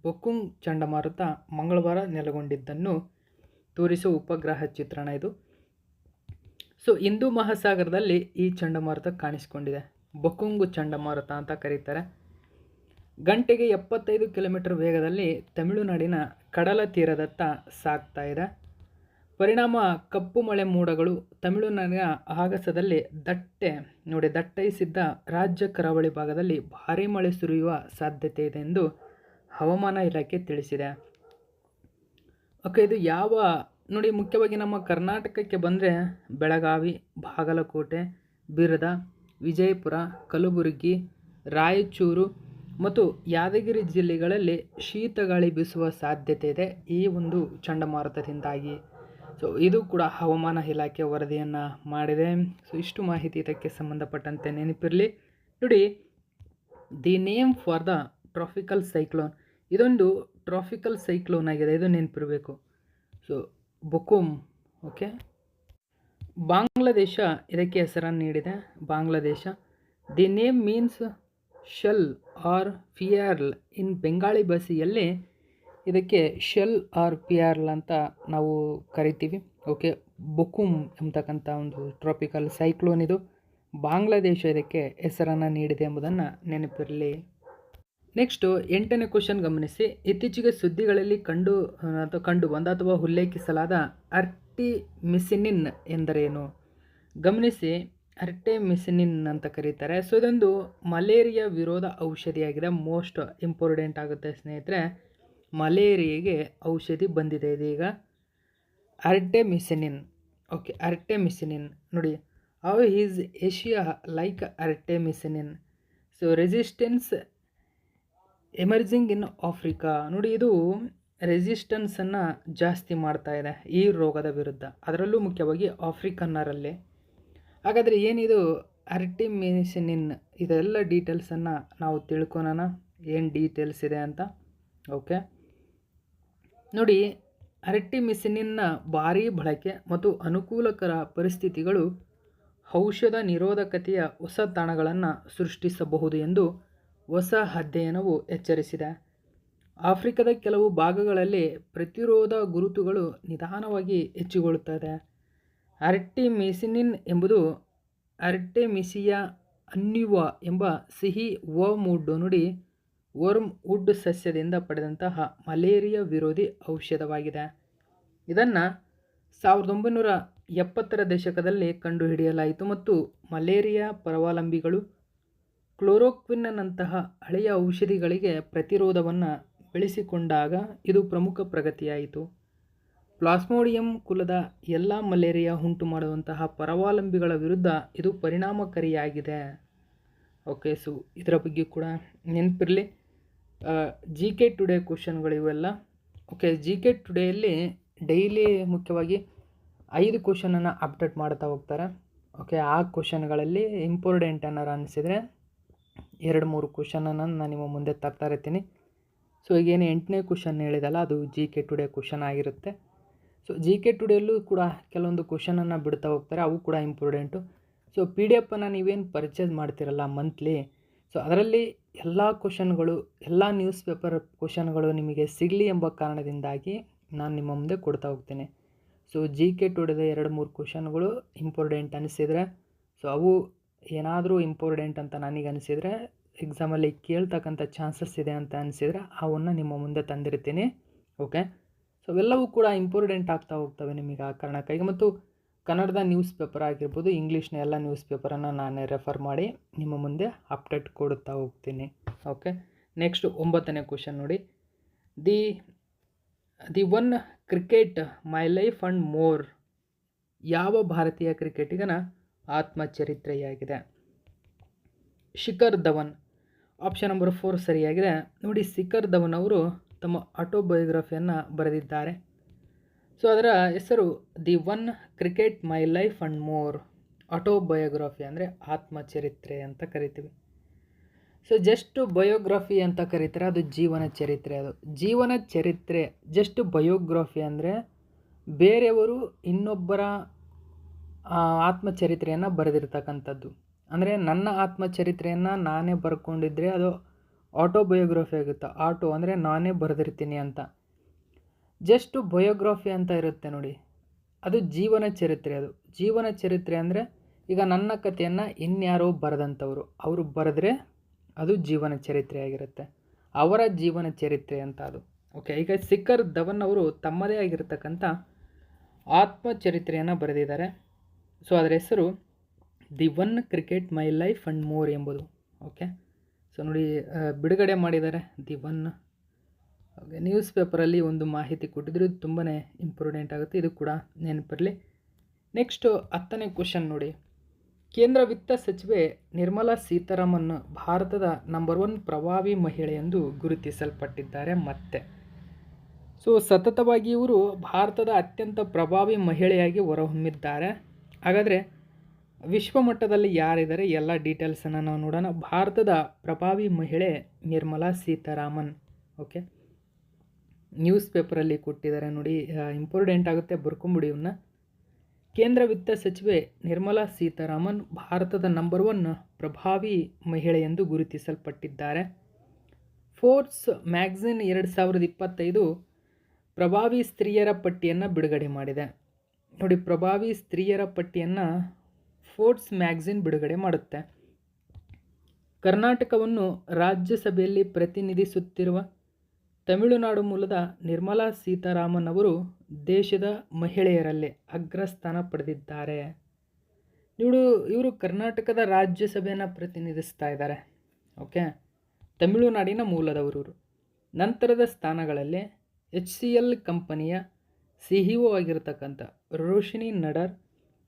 ಬೊಕುಂಗ್ ಚಂಡಮಾರುತ ಮಂಗಳವಾರ ನೆಲೆಗೊಂಡಿದ್ದನ್ನು ತೋರಿಸುವ ಉಪಗ್ರಹ ಚಿತ್ರಣ ಇದು. ಸೊ ಹಿಂದೂ ಮಹಾಸಾಗರದಲ್ಲಿ ಈ ಚಂಡಮಾರುತ ಕಾಣಿಸಿಕೊಂಡಿದೆ. ಬೊಕುಂಗು ಚಂಡಮಾರುತ ಅಂತ ಕರೀತಾರೆ. ಗಂಟೆಗೆ 75 ಕಿಲೋಮೀಟರ್ ವೇಗದಲ್ಲಿ ತಮಿಳುನಾಡಿನ ಕಡಲ ತೀರದತ್ತ ಸಾಗ್ತಾ ಇದೆ. ಪರಿಣಾಮ ಕಪ್ಪು ಮಳೆ ಮೋಡಗಳು ತಮಿಳುನಾಡಿನ ಆಗಸದಲ್ಲಿ ದಟ್ಟೈಸಿದ್ದ ರಾಜ್ಯ ಕರಾವಳಿ ಭಾಗದಲ್ಲಿ ಭಾರೀ ಮಳೆ ಸುರಿಯುವ ಸಾಧ್ಯತೆ ಇದೆ ಎಂದು ಹವಾಮಾನ ಇಲಾಖೆ ತಿಳಿಸಿದೆ. ಓಕೆ, ಇದು ನೋಡಿ, ಮುಖ್ಯವಾಗಿ ನಮ್ಮ ಕರ್ನಾಟಕಕ್ಕೆ ಬಂದರೆ ಬೆಳಗಾವಿ, ಬಾಗಲಕೋಟೆ, ಬಿರ್ದ, ವಿಜಯಪುರ, ಕಲಬುರಗಿ, ರಾಯಚೂರು ಮತ್ತು ಯಾದಗಿರಿ ಜಿಲ್ಲೆಗಳಲ್ಲಿ ಶೀತಗಾಳಿ ಬೀಸುವ ಸಾಧ್ಯತೆ ಇದೆ ಈ ಒಂದು ಚಂಡಮಾರುತದಿಂದಾಗಿ. ಸೊ ಇದು ಕೂಡ ಹವಾಮಾನ ಇಲಾಖೆ ವರದಿಯನ್ನು ಮಾಡಿದೆ. ಸೊ ಇಷ್ಟು ಮಾಹಿತಿ ಇದಕ್ಕೆ ಸಂಬಂಧಪಟ್ಟಂತೆ ನೆನಪಿರಲಿ. ನೋಡಿ, the name for the tropical cyclone, ಇದೊಂದು ಟ್ರಾಪಿಕಲ್ ಸೈಕ್ಲೋನ್ ಆಗಿದೆ, ಇದು ನೆನಪಿರಬೇಕು. ಸೊ ಬೊಕುಮ್. ಓಕೆ, ಬಾಂಗ್ಲಾದೇಶ ಇದಕ್ಕೆ ಹೆಸರನ್ನು ನೀಡಿದೆ. Bangladesh. The name means shell or pearl in Bengali ಭಾಷೆಯಲ್ಲಿ ಇದಕ್ಕೆ ಶೆಲ್ ಆರ್ ಪಿಯಾರ್ಲ್ ಅಂತ ನಾವು ಕರಿತೀವಿ. ಓಕೆ, ಬೊಕುಮ್ ಎಂಬತಕ್ಕಂಥ ಒಂದು ಟ್ರಾಪಿಕಲ್ ಸೈಕ್ಲೋನ್ ಇದು. ಬಾಂಗ್ಲಾದೇಶ ಇದಕ್ಕೆ ಹೆಸರನ್ನು ನೀಡಿದೆ ಎಂಬುದನ್ನು ನೆನಪಿರಲಿ. ನೆಕ್ಸ್ಟು 8ನೇ ಕ್ವಶನ್ ಗಮನಿಸಿ. ಇತ್ತೀಚೆಗೆ ಸುದ್ದಿಗಳಲ್ಲಿ ಕಂಡು ಬಂದ ಅಥವಾ ಉಲ್ಲೇಖಿಸಲಾದ ಆರ್ಟಿಮಿಸಿನಿನ್ ಎಂದರೇನು? ಗಮನಿಸಿ, ಆರ್ಟೆಮಿಸಿನಿನ್ ಅಂತ ಕರೀತಾರೆ. ಸೊ ಇದೊಂದು ಮಲೇರಿಯಾ ವಿರೋಧ ಔಷಧಿಯಾಗಿದೆ. ಮೋಸ್ಟ್ ಇಂಪಾರ್ಟೆಂಟ್ ಆಗುತ್ತೆ ಸ್ನೇಹಿತರೆ. ಮಲೇರಿಯಾಗೆ ಔಷಧಿ ಬಂದಿದೆ ಇದೀಗ, ಆರ್ಟೆಮಿಸಿನಿನ್. ಓಕೆ, ಆರ್ಟೆಮಿಸಿನಿನ್ ನೋಡಿ, how is Asia like artemisinin? So resistance emerging in Africa. ನೋಡಿ, ಇದು ರೆಸಿಸ್ಟೆನ್ಸನ್ನು ಜಾಸ್ತಿ ಮಾಡ್ತಾ ಇದೆ ಈ ರೋಗದ ವಿರುದ್ಧ, ಅದರಲ್ಲೂ ಮುಖ್ಯವಾಗಿ ಆಫ್ರಿಕನ್ನರಲ್ಲಿ. ಹಾಗಾದರೆ ಏನಿದು ಆರ್ಟಿಮಿಸಿನಿನ್? ಇದೆಲ್ಲ ಡೀಟೇಲ್ಸನ್ನು ನಾವು ತಿಳ್ಕೊಳೋಣ, ಏನು ಡೀಟೇಲ್ಸ್ ಇದೆ ಅಂತ. ಓಕೆ ನೋಡಿ, ಆರ್ಟಿಮಿಸಿನಿನ್ನ ಭಾರೀ ಬಳಕೆ ಮತ್ತು ಅನುಕೂಲಕರ ಪರಿಸ್ಥಿತಿಗಳು ಔಷಧ ನಿರೋಧಕತೆಯ ಹೊಸ ತಾಣಗಳನ್ನು ಸೃಷ್ಟಿಸಬಹುದು ಎಂದು ಹೊಸ ಅಧ್ಯಯನವು ಎಚ್ಚರಿಸಿದೆ. ಆಫ್ರಿಕಾದ ಕೆಲವು ಭಾಗಗಳಲ್ಲಿ ಪ್ರತಿರೋಧ ಗುರುತುಗಳು ನಿಧಾನವಾಗಿ ಹೆಚ್ಚುಗೊಳ್ಳುತ್ತದೆ. ಆರ್ಟಿಮಿಸಿನಿನ್ ಎಂಬುದು ಆರ್ಟೆಮಿಸಿಯಾ ಅನ್ಯುವಾ ಎಂಬ ಸಿಹಿ ವರ್ಮ್ವುಡ್, ನೋಡಿ, ವರ್ಮ್ವುಡ್ ಸಸ್ಯದಿಂದ ಪಡೆದಂತಹ ಮಲೇರಿಯಾ ವಿರೋಧಿ ಔಷಧವಾಗಿದೆ. ಇದನ್ನು 1970ರ ದಶಕದಲ್ಲಿ ಕಂಡುಹಿಡಿಯಲಾಯಿತು ಮತ್ತು ಮಲೇರಿಯಾ ಪರಾವಲಂಬಿಗಳು ಕ್ಲೋರೋಕ್ವಿನ್ನಂತಹ ಹಳೆಯ ಔಷಧಿಗಳಿಗೆ ಪ್ರತಿರೋಧವನ್ನು ಬೆಳೆಸಿಕೊಂಡಾಗ ಇದು ಪ್ರಮುಖ ಪ್ರಗತಿಯಾಯಿತು. ಪ್ಲಾಸ್ಮೋಡಿಯಂ ಕುಲದ ಎಲ್ಲ ಮಲೇರಿಯಾ ಉಂಟು ಮಾಡುವಂತಹ ಪರಾವಲಂಬಿಗಳ ವಿರುದ್ಧ ಇದು ಪರಿಣಾಮಕಾರಿಯಾಗಿದೆ. ಓಕೆ, ಸೊ ಇದರ ಬಗ್ಗೆ ಕೂಡ ನೆನಪಿರಲಿ. GK ಟುಡೇ ಕ್ವಶನ್ಗಳು ಇವೆಲ್ಲ. ಓಕೆ, GK ಟುಡೇಯಲ್ಲಿ ಡೈಲಿ ಮುಖ್ಯವಾಗಿ 5 ಕ್ವಶನನ್ನು ಅಪ್ಡೇಟ್ ಮಾಡ್ತಾ ಹೋಗ್ತಾರೆ. ಓಕೆ, ಆ ಕ್ವಶನ್ಗಳಲ್ಲಿ ಇಂಪಾರ್ಟೆಂಟ್ ಏನಾರು ಅನಿಸಿದರೆ 2-3 ಕ್ವಶನನ್ನು ನಾನು ನಿಮ್ಮ ಮುಂದೆ ತರ್ತಾ ಇರ್ತೀನಿ. ಸೊ ಈಗೇನು 8ನೇ ಕ್ವಶನ್ ಹೇಳಿದಲ್ಲ, ಅದು GK ಟುಡೇ ಕ್ವಶನ್ ಆಗಿರುತ್ತೆ. ಸೊ GK ಟುಡೇಲ್ಲೂ ಕೂಡ ಕೆಲವೊಂದು ಕ್ವಶನನ್ನು ಬಿಡ್ತಾ ಹೋಗ್ತಾರೆ, ಅವು ಕೂಡ ಇಂಪಾರ್ಟೆಂಟು. ಸೊ PDF ನೀವೇನು ಪರ್ಚೇಸ್ ಮಾಡ್ತಿರಲ್ಲ ಮಂತ್ಲಿ, ಸೊ ಅದರಲ್ಲಿ ಎಲ್ಲ ಕ್ವಶನ್ಗಳು, ಎಲ್ಲ ನ್ಯೂಸ್ ಪೇಪರ್ ಕ್ವಶನ್ಗಳು ನಿಮಗೆ ಸಿಗಲಿ ಎಂಬ ಕಾರಣದಿಂದಾಗಿ ನಾನು ನಿಮ್ಮ ಮುಂದೆ ಕೊಡ್ತಾ ಹೋಗ್ತೀನಿ. ಸೊ GK ಟುಡೇದ 2-3 ಕ್ವಶನ್ಗಳು ಇಂಪಾರ್ಟೆಂಟ್ ಅನಿಸಿದರೆ, ಸೊ ಅವು ಏನಾದರೂ ಇಂಪಾರ್ಟೆಂಟ್ ಅಂತ ನನಗೆ ಅನಿಸಿದರೆ, ಎಕ್ಸಾಮಲ್ಲಿ ಕೇಳ್ತಕ್ಕಂಥ ಚಾನ್ಸಸ್ ಇದೆ ಅಂತ ಅನಿಸಿದರೆ ಅವನ್ನು ನಿಮ್ಮ ಮುಂದೆ ತಂದಿರ್ತೀನಿ. ಓಕೆ, ಸೊ ಅವೆಲ್ಲವೂ ಕೂಡ ಇಂಪಾರ್ಟೆಂಟ್ ಆಗ್ತಾ ಹೋಗ್ತವೆ ನಿಮಗೆ ಆ ಕಾರಣಕ್ಕಾಗಿ. ಮತ್ತು ಕನ್ನಡದ ನ್ಯೂಸ್ ಪೇಪರ್ ಆಗಿರ್ಬೋದು, ಇಂಗ್ಲೀಷ್ನ ಎಲ್ಲ ನ್ಯೂಸ್ ಪೇಪರನ್ನು ನಾನೇ ರೆಫರ್ ಮಾಡಿ ನಿಮ್ಮ ಮುಂದೆ ಅಪ್ಡೇಟ್ ಕೊಡುತ್ತಾ ಹೋಗ್ತೀನಿ. ಓಕೆ, ನೆಕ್ಸ್ಟ್ 9ನೇ ಕ್ವಶನ್ ನೋಡಿ. The one cricket my life and more ಯಾವ ಭಾರತೀಯ ಕ್ರಿಕೆಟಿಗನ ಆತ್ಮಚರಿತ್ರೆಯಾಗಿದೆ? ಶಿಖರ್ ಧವನ್. ಆಪ್ಷನ್ ನಂಬರ್ 4 ಸರಿಯಾಗಿದೆ. ನೋಡಿ, ಶಿಖರ್ ಧವನ್ ಅವರು ತಮ್ಮ ಆಟೋಬಯೋಗ್ರಫಿಯನ್ನು ಬರೆದಿದ್ದಾರೆ. ಸೊ ಅದರ ಹೆಸರು the one cricket my life and more. Autobiography ಅಂದರೆ ಆತ್ಮಚರಿತ್ರೆ ಅಂತ ಕರಿತೀವಿ. ಸೊ ಜಸ್ಟ್ ಬಯೋಗ್ರಫಿ ಅಂತ ಕರೀತಾರೆ, ಅದು ಜೀವನ ಚರಿತ್ರೆ. ಅದು ಜೀವನ ಚರಿತ್ರೆ. ಜಸ್ಟ್ ಬಯೋಗ್ರಫಿ ಅಂದರೆ ಬೇರೆಯವರು ಇನ್ನೊಬ್ಬರ ಆತ್ಮಚರಿತ್ರೆಯನ್ನು ಬರೆದಿರ್ತಕ್ಕಂಥದ್ದು. ಅಂದರೆ ನನ್ನ ಆತ್ಮಚರಿತ್ರೆಯನ್ನು ನಾನೇ ಬರ್ಕೊಂಡಿದ್ರೆ ಅದು ಆಟೋಬಯೋಗ್ರಫಿ ಆಗುತ್ತೆ. ಆಟೋ ಅಂದರೆ ನಾನೇ ಬರೆದಿರ್ತೀನಿ ಅಂತ. ಜಸ್ಟ್ ಬಯೋಗ್ರಫಿ ಅಂತ ಇರುತ್ತೆ ನೋಡಿ, ಅದು ಜೀವನ ಚರಿತ್ರೆ. ಅದು ಜೀವನ ಚರಿತ್ರೆ ಅಂದರೆ ಈಗ ನನ್ನ ಕಥೆಯನ್ನು ಇನ್ಯಾರೋ ಬರೆದಂಥವ್ರು, ಅವರು ಬರೆದ್ರೆ ಅದು ಜೀವನ ಚರಿತ್ರೆ ಆಗಿರುತ್ತೆ, ಅವರ ಜೀವನ ಚರಿತ್ರೆ ಅಂತ ಅದು. ಓಕೆ, ಈಗ ಶಿಖರ್ ಧವನ್ ಅವರು ತಮ್ಮದೇ ಆಗಿರತಕ್ಕಂಥ ಆತ್ಮಚರಿತ್ರೆಯನ್ನು ಬರೆದಿದ್ದಾರೆ. ಸೊ ಅದರ ಹೆಸರು the one cricket my life and more ಎಂಬುದು. ಓಕೆ, ಸೊ ನೋಡಿ ಬಿಡುಗಡೆ ಮಾಡಿದ್ದಾರೆ ದಿ ಒನ್. ಓಕೆ, ನ್ಯೂಸ್ ಪೇಪರಲ್ಲಿ ಒಂದು ಮಾಹಿತಿ ಕೊಟ್ಟಿದ್ರು, ಇದು ತುಂಬಾ ಇಂಪಾರ್ಟೆಂಟ್ ಆಗುತ್ತೆ, ಇದು ಕೂಡ ನೆನಪಿರಲಿ. ನೆಕ್ಸ್ಟು 10ನೇ ಕ್ವಶನ್ ನೋಡಿ. ಕೇಂದ್ರ ವಿತ್ತ ಸಚಿವೆ ನಿರ್ಮಲಾ ಸೀತಾರಾಮನ್ ಭಾರತದ ನಂಬರ್ 1 ಪ್ರಭಾವಿ ಮಹಿಳೆ ಎಂದು ಗುರುತಿಸಲ್ಪಟ್ಟಿದ್ದಾರೆ. ಮತ್ತೆ ಸೊ ಸತತವಾಗಿ ಇವರು ಭಾರತದ ಅತ್ಯಂತ ಪ್ರಭಾವಿ ಮಹಿಳೆಯಾಗಿ ಹೊರಹೊಮ್ಮಿದ್ದಾರೆ. ಹಾಗಾದರೆ ವಿಶ್ವಮಟ್ಟದಲ್ಲಿ ಯಾರಿದ್ದಾರೆ ಎಲ್ಲ ಡೀಟೇಲ್ಸನ್ನು ನಾವು ನೋಡೋಣ. ಭಾರತದ ಪ್ರಭಾವಿ ಮಹಿಳೆ ನಿರ್ಮಲಾ ಸೀತಾರಾಮನ್. ಓಕೆ, ನ್ಯೂಸ್ ಪೇಪರಲ್ಲಿ ಕೊಟ್ಟಿದ್ದಾರೆ ನೋಡಿ, ಇಂಪಾರ್ಟೆಂಟ್ ಆಗುತ್ತೆ, ಬರ್ಕೊಂಬಿಡಿ ಇವನ್ನ. ಕೇಂದ್ರ ವಿತ್ತ ಸಚಿವೆ ನಿರ್ಮಲಾ ಸೀತಾರಾಮನ್ ಭಾರತದ ನಂಬರ್ 1 ಪ್ರಭಾವಿ ಮಹಿಳೆ ಎಂದು ಗುರುತಿಸಲ್ಪಟ್ಟಿದ್ದಾರೆ. ಫೋರ್ಬ್ಸ್ ಮ್ಯಾಗಝಿನ್ 2025 ಪ್ರಭಾವಿ ಸ್ತ್ರೀಯರ ಪಟ್ಟಿಯನ್ನು ಬಿಡುಗಡೆ ಮಾಡಿದೆ ನೋಡಿ. ಪ್ರಭಾವಿ ಸ್ತ್ರೀಯರ ಪಟ್ಟಿಯನ್ನು ಫೋರ್ಬ್ಸ್ ಮ್ಯಾಗಝಿನ್ ಬಿಡುಗಡೆ ಮಾಡುತ್ತೆ. ಕರ್ನಾಟಕವನ್ನು ರಾಜ್ಯಸಭೆಯಲ್ಲಿ ಪ್ರತಿನಿಧಿಸುತ್ತಿರುವ ತಮಿಳುನಾಡು ಮೂಲದ ನಿರ್ಮಲಾ ಸೀತಾರಾಮನ್ ಅವರು ದೇಶದ ಮಹಿಳೆಯರಲ್ಲಿ ಅಗ್ರಸ್ಥಾನ ಪಡೆದಿದ್ದಾರೆ. ಇವರು ಕರ್ನಾಟಕದ ರಾಜ್ಯಸಭೆಯನ್ನು ಪ್ರತಿನಿಧಿಸ್ತಾ ಇದ್ದಾರೆ. ಓಕೆ, ತಮಿಳುನಾಡಿನ ಮೂಲದವರು ಇವರು. ನಂತರದ ಸ್ಥಾನಗಳಲ್ಲಿ HCL ಕಂಪನಿಯ CEO ಆಗಿರತಕ್ಕಂಥ ರೋಶಿನಿ ನಡರ್,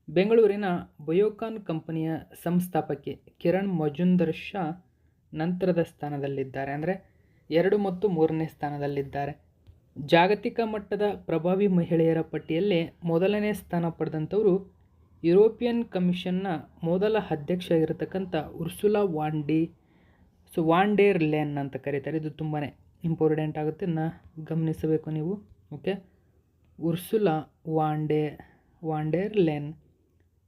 ಬೆಂಗಳೂರಿನ ಬಯೋಕಾನ್ ಕಂಪನಿಯ ಸಂಸ್ಥಾಪಕಿ ಕಿರಣ್ ಮಜುಂದರ್ ಶಾ ನಂತರದ ಸ್ಥಾನದಲ್ಲಿದ್ದಾರೆ. ಅಂದರೆ 2 ಮತ್ತು 3ನೇ ಸ್ಥಾನದಲ್ಲಿದ್ದಾರೆ. ಜಾಗತಿಕ ಮಟ್ಟದ ಪ್ರಭಾವಿ ಮಹಿಳೆಯರ ಪಟ್ಟಿಯಲ್ಲಿ ಮೊದಲನೇ ಸ್ಥಾನ ಪಡೆದಂಥವರು ಯುರೋಪಿಯನ್ ಕಮಿಷನ್ನ ಮೊದಲ ಅಧ್ಯಕ್ಷ ಆಗಿರತಕ್ಕಂಥ ಉರ್ಸುಲಾ ವಾನ್ ಡೆರ್ ಲೇನ್ ಅಂತ ಕರೀತಾರೆ. ಇದು ತುಂಬಾ ಇಂಪಾರ್ಟೆಂಟ್ ಆಗುತ್ತೆ, ಗಮನಿಸಬೇಕು ನೀವು. Okay, Ursula von der Leyen.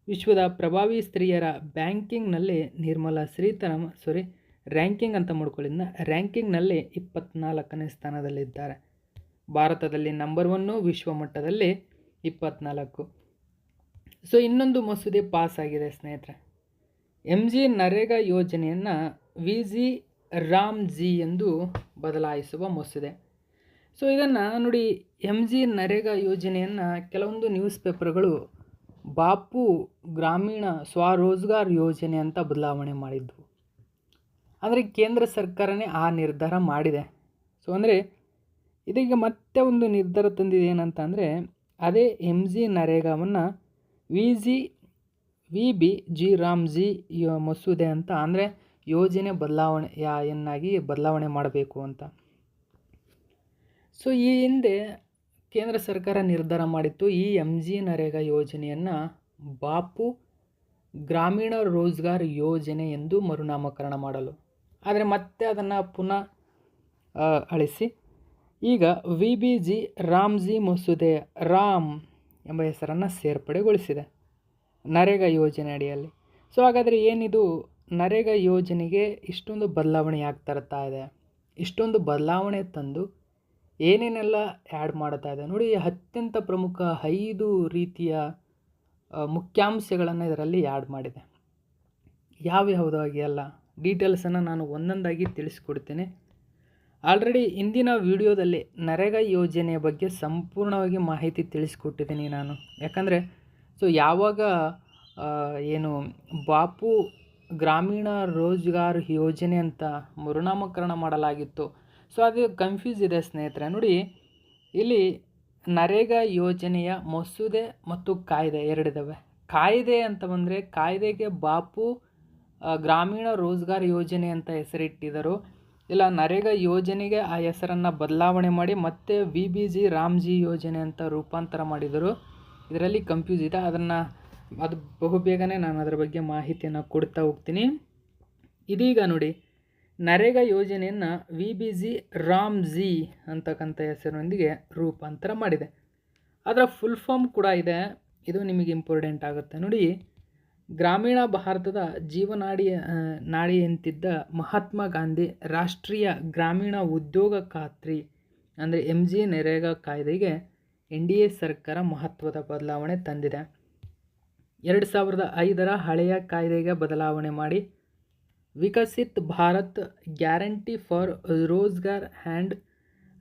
ವಿಶ್ವದ ಪ್ರಭಾವಿ ಸ್ತ್ರೀಯರ ರ್ಯಾಂಕಿಂಗ್ನಲ್ಲಿ ನಿರ್ಮಲಾ ಸೀತಾರಾಮನ್ ರ್ಯಾಂಕಿಂಗ್ ಅಂತ ಮಾಡ್ಕೊಳ್ಳಿದ್ನ ರ್ಯಾಂಕಿಂಗ್ನಲ್ಲಿ 24ನೇ ಸ್ಥಾನದಲ್ಲಿದ್ದಾರೆ. ಭಾರತದಲ್ಲಿ ನಂಬರ್ 1, ವಿಶ್ವ ಮಟ್ಟದಲ್ಲಿ 24. ಸೊ ಇನ್ನೊಂದು ಮಸೂದೆ ಪಾಸ್ ಆಗಿದೆ ಸ್ನೇಹಿತರೆ. MG ನರೇಗಾ ಯೋಜನೆಯನ್ನು VG ರಾಮ್ಜಿ ಎಂದು ಬದಲಾಯಿಸುವ ಮಸೂದೆ. ಸೊ ಇದನ್ನು ನೋಡಿ, MG ನರೇಗಾ ಯೋಜನೆಯನ್ನು ಕೆಲವೊಂದು ನ್ಯೂಸ್ ಪೇಪರ್ಗಳು ಬಾಪು ಗ್ರಾಮೀಣ ಸ್ವರೋಜ್ಗಾರ್ ಯೋಜನೆ ಅಂತ ಬದಲಾವಣೆ ಮಾಡಿದ್ವು. ಅಂದರೆ ಕೇಂದ್ರ ಸರ್ಕಾರನೇ ಆ ನಿರ್ಧಾರ ಮಾಡಿದೆ. ಸೊ ಅಂದರೆ ಇದೀಗ ಮತ್ತೆ ಒಂದು ನಿರ್ಧಾರ ತಂದಿದೆ ಏನಂತ ಅಂದರೆ, ಅದೇ MG ನರೇಗಾವನ್ನು VBG ರಾಮ್ಜಿ ಮಸೂದೆ ಅಂತ, ಅಂದರೆ ಯೋಜನೆ ಬದಲಾವಣೆ ಮಾಡಬೇಕು ಅಂತ. ಸೊ ಈ ಹಿಂದೆ ಕೇಂದ್ರ ಸರ್ಕಾರ ನಿರ್ಧಾರ ಮಾಡಿತ್ತು ಈ MG ನರೇಗಾ ಯೋಜನೆಯನ್ನು ಬಾಪು ಗ್ರಾಮೀಣ ರೋಜ್ಗಾರ್ ಯೋಜನೆ ಎಂದು ಮರುನಾಮಕರಣ ಮಾಡಲು. ಆದರೆ ಮತ್ತೆ ಅದನ್ನು ಪುನಃ ಅಳಿಸಿ ಈಗ VBG ರಾಮ್ಜಿ ಮಸೂದೆ ರಾಮ್ ಎಂಬ ಹೆಸರನ್ನು ಸೇರ್ಪಡೆಗೊಳಿಸಿದೆ ನರೇಗಾ ಯೋಜನೆ ಅಡಿಯಲ್ಲಿ. ಸೊ ಹಾಗಾದರೆ ಏನಿದು ನರೇಗಾ ಯೋಜನೆಗೆ ಇಷ್ಟೊಂದು ಬದಲಾವಣೆ ಯಾಕೆ ತರ್ತಾ ಇದೆ? ಇಷ್ಟೊಂದು ಬದಲಾವಣೆ ತಂದು ಏನೇನೆಲ್ಲ ಆ್ಯಡ್ ಮಾಡ್ತಾ ಇದೆ ನೋಡಿ. ಅತ್ಯಂತ ಪ್ರಮುಖ 5 ರೀತಿಯ ಮುಖ್ಯಾಂಶಗಳನ್ನು ಇದರಲ್ಲಿ ಆ್ಯಡ್ ಮಾಡಿದೆ. ಯಾವ್ಯಾವುದಾಗಿ ಎಲ್ಲ ಡೀಟೇಲ್ಸನ್ನು ನಾನು ಒಂದೊಂದಾಗಿ ತಿಳಿಸ್ಕೊಡ್ತೀನಿ. ಆಲ್ರೆಡಿ ಇಂದಿನ ವಿಡಿಯೋದಲ್ಲಿ ನರೇಗಾ ಯೋಜನೆಯ ಬಗ್ಗೆ ಸಂಪೂರ್ಣವಾಗಿ ಮಾಹಿತಿ ತಿಳಿಸ್ಕೊಟ್ಟಿದ್ದೀನಿ ನಾನು. ಯಾಕಂದರೆ ಸೊ ಯಾವಾಗ ಏನು ಬಾಪು ಗ್ರಾಮೀಣ ರೋಜ್ಗಾರ್ ಯೋಜನೆ ಅಂತ ಮರುನಾಮಕರಣ ಮಾಡಲಾಗಿತ್ತು, ಸೊ ಅದು ಕನ್ಫ್ಯೂಸ್ ಇದೆ ಸ್ನೇಹಿತರೆ. ನೋಡಿ, ಇಲ್ಲಿ ನರೇಗಾ ಯೋಜನೆಯ ಮಸೂದೆ ಮತ್ತು ಕಾಯ್ದೆ ಎರಡಿದ್ದಾವೆ. ಕಾಯ್ದೆ ಅಂತ ಬಂದರೆ ಕಾಯ್ದೆಗೆ ಬಾಪು ಗ್ರಾಮೀಣ ರೋಜ್ಗಾರ್ ಯೋಜನೆ ಅಂತ ಹೆಸರಿಟ್ಟಿದ್ದರು. ಇಲ್ಲ ನರೇಗಾ ಯೋಜನೆಗೆ ಆ ಹೆಸರನ್ನು ಬದಲಾವಣೆ ಮಾಡಿ ಮತ್ತೆ VBG ರಾಮ್ಜಿ ಯೋಜನೆ ಅಂತ ರೂಪಾಂತರ ಮಾಡಿದರು. ಇದರಲ್ಲಿ ಕನ್ಫ್ಯೂಸ್ ಇದೆ, ಅದು ಬಹುಬೇಗನೆ ನಾನು ಅದರ ಬಗ್ಗೆ ಮಾಹಿತಿಯನ್ನು ಕೊಡ್ತಾ ಹೋಗ್ತೀನಿ. ಇದೀಗ ನೋಡಿ, ನರೇಗಾ ಯೋಜನೆಯನ್ನು VBG ರಾಮ್ಜಿ ಅಂತಕ್ಕಂಥ ಹೆಸರಿನೊಂದಿಗೆ ರೂಪಾಂತರ ಮಾಡಿದೆ. ಅದರ ಫುಲ್ ಫಾರ್ಮ್ ಕೂಡ ಇದೆ, ಇದು ನಿಮಗೆ ಇಂಪಾರ್ಟೆಂಟ್ ಆಗುತ್ತೆ ನೋಡಿ. ಗ್ರಾಮೀಣ ಭಾರತದ ನಾಡಿ ಎಂತಿದ್ದ ಮಹಾತ್ಮ ಗಾಂಧಿ ರಾಷ್ಟ್ರೀಯ ಗ್ರಾಮೀಣ ಉದ್ಯೋಗ ಖಾತ್ರಿ ಅಂದರೆ MG ನರೇಗಾ ಕಾಯ್ದೆಗೆ NDA ಸರ್ಕಾರ ಮಹತ್ವದ ಬದಲಾವಣೆ ತಂದಿದೆ. 2005ರ ಹಳೆಯ ಕಾಯ್ದೆಗೆ ಬದಲಾವಣೆ ಮಾಡಿ Viksit Bharat guarantee for Rozgar and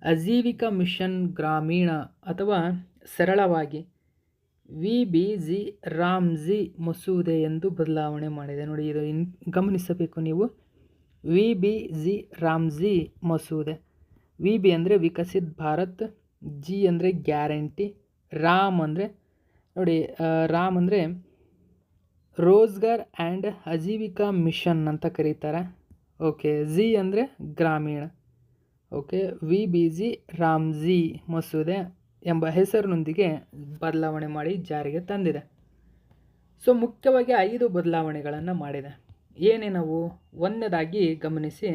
Ajeevika mission Gramin ಅಥವಾ ಸರಳವಾಗಿ VBG ರಾಮ್ಜಿ ಮಸೂದೆ ಎಂದು ಬದಲಾವಣೆ ಮಾಡಿದೆ. ನೋಡಿ, ಇದು ಗಮನಿಸಬೇಕು ನೀವು. VBG ರಾಮ್ಜಿ ಮಸೂದೆ. VB ಅಂದರೆ ವಿಕಸಿತ್ ಭಾರತ್, G ಅಂದರೆ ಗ್ಯಾರಂಟಿ, ರಾಮ್ ಅಂದರೆ ನೋಡಿ, ರಾಮ್ ಅಂದರೆ ರೋಜ್ಗಾರ್ ಆ್ಯಂಡ್ ಆಜೀವಿಕಾ ಮಿಷನ್ ಅಂತ ಕರೀತಾರೆ. ಓಕೆ, ಜಿ ಅಂದರೆ ಗ್ರಾಮೀಣ. ಓಕೆ, VBG ರಾಮ್ಜಿ ಮಸೂದೆ ಎಂಬ ಹೆಸರಿನೊಂದಿಗೆ ಬದಲಾವಣೆ ಮಾಡಿ ಜಾರಿಗೆ ತಂದಿದೆ. ಸೊ ಮುಖ್ಯವಾಗಿ 5 ಬದಲಾವಣೆಗಳನ್ನು ಮಾಡಿದೆ. ಏನೇನವು? ಒಂದನೇದಾಗಿ ಗಮನಿಸಿ,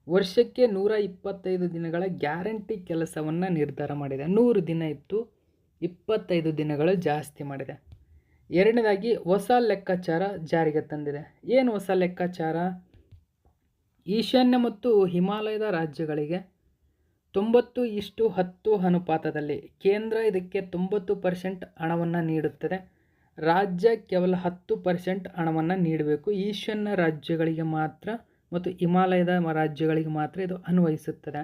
ವರ್ಷಕ್ಕೆ 125 ದಿನಗಳ ಗ್ಯಾರಂಟಿ ಕೆಲಸವನ್ನು ನಿರ್ಧಾರ ಮಾಡಿದೆ. 100 ದಿನ ಇತ್ತು, 25 ದಿನಗಳು ಜಾಸ್ತಿ ಮಾಡಿದೆ. ಎರಡನೇದಾಗಿ ಹೊಸ ಲೆಕ್ಕಾಚಾರ ಜಾರಿಗೆ ತಂದಿದೆ. ಏನು ಹೊಸ ಲೆಕ್ಕಾಚಾರ? ಈಶಾನ್ಯ ಮತ್ತು ಹಿಮಾಲಯದ ರಾಜ್ಯಗಳಿಗೆ 90:10 ಅನುಪಾತದಲ್ಲಿ ಕೇಂದ್ರ ಇದಕ್ಕೆ 90% ಹಣವನ್ನು ನೀಡುತ್ತದೆ, ರಾಜ್ಯ ಕೇವಲ 10% ಹಣವನ್ನು ನೀಡಬೇಕು. ಈಶಾನ್ಯ ರಾಜ್ಯಗಳಿಗೆ ಮಾತ್ರ ಮತ್ತು ಹಿಮಾಲಯದ ರಾಜ್ಯಗಳಿಗೆ ಮಾತ್ರ ಇದು ಅನ್ವಯಿಸುತ್ತದೆ.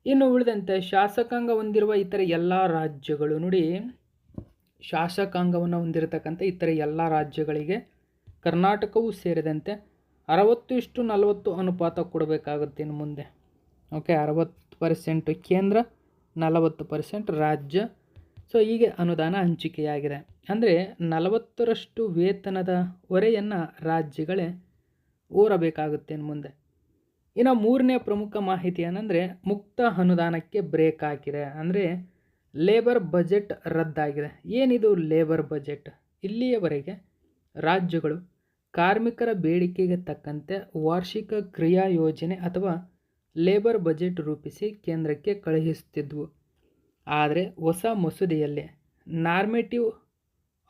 ಇನ್ನು ಉಳಿದಂತೆ ಶಾಸಕಾಂಗ ಹೊಂದಿರುವ ಇತರ ಎಲ್ಲ ರಾಜ್ಯಗಳು, ನೋಡಿ, ಶಾಸಕಾಂಗವನ್ನು ಹೊಂದಿರತಕ್ಕಂಥ ಇತರ ಎಲ್ಲ ರಾಜ್ಯಗಳಿಗೆ ಕರ್ನಾಟಕವೂ ಸೇರಿದಂತೆ 60:40 ಅನುಪಾತ ಕೊಡಬೇಕಾಗುತ್ತೆ ಇನ್ನು ಮುಂದೆ. ಓಕೆ, 60% ಕೇಂದ್ರ, 40% ರಾಜ್ಯ. ಸೊ ಹೀಗೆ ಅನುದಾನ ಹಂಚಿಕೆಯಾಗಿದೆ. ಅಂದರೆ 40ರಷ್ಟು ವೇತನದ ಹೊರೆಯನ್ನು ರಾಜ್ಯಗಳೇ ಹೊರಬೇಕಾಗುತ್ತೆ ಇನ್ನು ಮುಂದೆ. ಇನ್ನು ಮೂರನೇ ಪ್ರಮುಖ ಮಾಹಿತಿ ಏನಂದರೆ, ಮುಕ್ತ ಅನುದಾನಕ್ಕೆ ಬ್ರೇಕ್ ಹಾಕಿದೆ. ಅಂದರೆ ಲೇಬರ್ ಬಜೆಟ್ ರದ್ದಾಗಿದೆ. ಏನಿದು ಲೇಬರ್ ಬಜೆಟ್? ಇಲ್ಲಿಯವರೆಗೆ ರಾಜ್ಯಗಳು ಕಾರ್ಮಿಕರ ಬೇಡಿಕೆಗೆ ತಕ್ಕಂತೆ ವಾರ್ಷಿಕ ಕ್ರಿಯಾ ಯೋಜನೆ ಅಥವಾ ಲೇಬರ್ ಬಜೆಟ್ ರೂಪಿಸಿ ಕೇಂದ್ರಕ್ಕೆ ಕಳುಹಿಸುತ್ತಿದ್ವು. ಆದರೆ ಹೊಸ ಮಸೂದೆಯಲ್ಲಿ ನಾರ್ಮೇಟಿವ್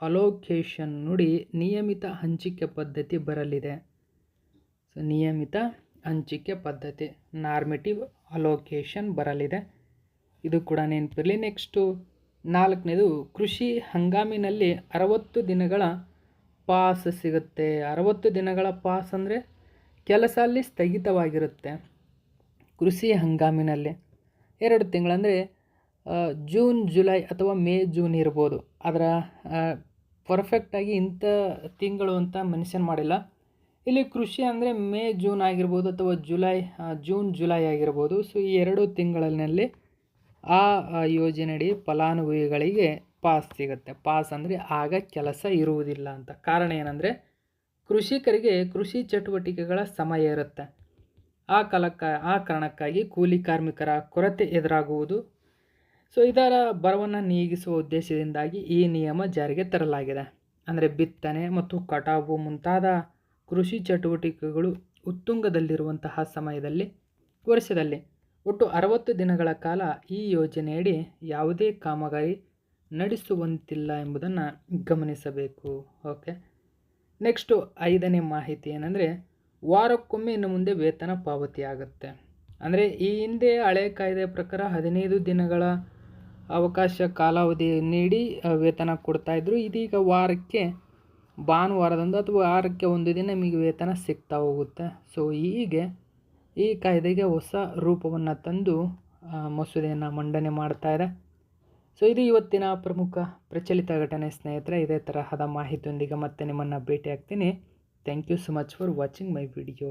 ಅಲೋಕೇಶನ್, ನೋಡಿ, ನಿಯಮಿತ ಹಂಚಿಕೆ ಪದ್ಧತಿ ಬರಲಿದೆ. ಸೊ ನಿಯಮಿತ ಹಂಚಿಕೆ ಪದ್ಧತಿ, ನಾರ್ಮೇಟಿವ್ ಅಲೋಕೇಶನ್ ಬರಲಿದೆ. ಇದು ಕೂಡ ನೆನಪಿರಲಿ. ನೆಕ್ಸ್ಟು 4ನೇದು, ಕೃಷಿ ಹಂಗಾಮಿನಲ್ಲಿ 60 ದಿನಗಳ ಪಾಸ್ ಸಿಗುತ್ತೆ. 60 ದಿನಗಳ ಪಾಸ್ ಅಂದರೆ ಕೆಲಸ ಅಲ್ಲಿ ಸ್ಥಗಿತವಾಗಿರುತ್ತೆ. ಕೃಷಿ ಹಂಗಾಮಿನಲ್ಲಿ 2 ತಿಂಗಳಂದರೆ ಜೂನ್, ಜುಲೈ ಅಥವಾ ಮೇ, ಜೂನ್ ಇರ್ಬೋದು. ಅದರ ಪರ್ಫೆಕ್ಟಾಗಿ ಇಂಥ ತಿಂಗಳು ಅಂತ ಮೆನ್ಷನ್ ಮಾಡಿಲ್ಲ ಇಲ್ಲಿ. ಕೃಷಿ ಅಂದರೆ ಮೇ, ಜೂನ್ ಆಗಿರ್ಬೋದು ಅಥವಾ ಜೂನ್, ಜುಲೈ ಆಗಿರ್ಬೋದು. ಸೊ ಈ 2 ತಿಂಗಳಿನಲ್ಲಿ ಆ ಯೋಜನೆಯಡಿ ಫಲಾನುಭವಿಗಳಿಗೆ ಪಾಸ್ ಸಿಗುತ್ತೆ. ಪಾಸ್ ಅಂದರೆ ಆಗ ಕೆಲಸ ಇರುವುದಿಲ್ಲ ಅಂತ. ಕಾರಣ ಏನಂದರೆ, ಕೃಷಿಕರಿಗೆ ಕೃಷಿ ಚಟುವಟಿಕೆಗಳ ಸಮಯ ಇರುತ್ತೆ. ಆ ಕಾರಣಕ್ಕಾಗಿ ಕೂಲಿ ಕಾರ್ಮಿಕರ ಕೊರತೆ ಎದುರಾಗುವುದು. ಸೊ ಇದರ ಬರವನ್ನು ನೀಗಿಸುವ ಉದ್ದೇಶದಿಂದಾಗಿ ಈ ನಿಯಮ ಜಾರಿಗೆ ತರಲಾಗಿದೆ. ಅಂದರೆ ಬಿತ್ತನೆ ಮತ್ತು ಕಟಾವು ಮುಂತಾದ ಕೃಷಿ ಚಟುವಟಿಕೆಗಳು ಉತ್ತುಂಗದಲ್ಲಿರುವಂತಹ ಸಮಯದಲ್ಲಿ ವರ್ಷದಲ್ಲಿ ಒಟ್ಟು 60 ದಿನಗಳ ಕಾಲ ಈ ಯೋಜನೆಯಡಿ ಯಾವುದೇ ಕಾಮಗಾರಿ ನಡೆಸುವಂತಿಲ್ಲ ಎಂಬುದನ್ನು ಗಮನಿಸಬೇಕು. ಓಕೆ, ನೆಕ್ಸ್ಟು 5ನೇ ಮಾಹಿತಿ ಏನಂದರೆ, ವಾರಕ್ಕೊಮ್ಮೆ ಇನ್ನು ಮುಂದೆ ವೇತನ ಪಾವತಿಯಾಗುತ್ತೆ. ಅಂದರೆ ಈ ಹಿಂದೆ ಹಳೆ ಕಾಯ್ದೆ ಪ್ರಕಾರ 15 ದಿನಗಳ ಅವಕಾಶ ಕಾಲಾವಧಿ ನೀಡಿ ವೇತನ ಕೊಡ್ತಾಯಿದ್ರು. ಇದೀಗ ವಾರಕ್ಕೆ ಭಾನುವಾರದಂದು ಅಥವಾ ವಾರಕ್ಕೆ 1 ದಿನ ನಿಮಗೆ ವೇತನ ಸಿಗ್ತಾ ಹೋಗುತ್ತೆ. ಸೊ ಹೀಗೆ ಈ ಕಾಯ್ದೆಗೆ ಹೊಸ ರೂಪವನ್ನು ತಂದು ಮಸೂದೆಯನ್ನು ಮಂಡನೆ ಮಾಡ್ತಾ ಇದೆ. ಸೊ ಇದು ಇವತ್ತಿನ ಪ್ರಮುಖ ಪ್ರಚಲಿತ ಘಟನೆ ಸ್ನೇಹಿತರೆ. ಇದೇ ತರಹದ ಮಾಹಿತಿಯೊಂದಿಗೆ ಮತ್ತೆ ನಿಮ್ಮನ್ನು ಭೇಟಿ ಆಗ್ತೀನಿ. Thank you so much for watching my video.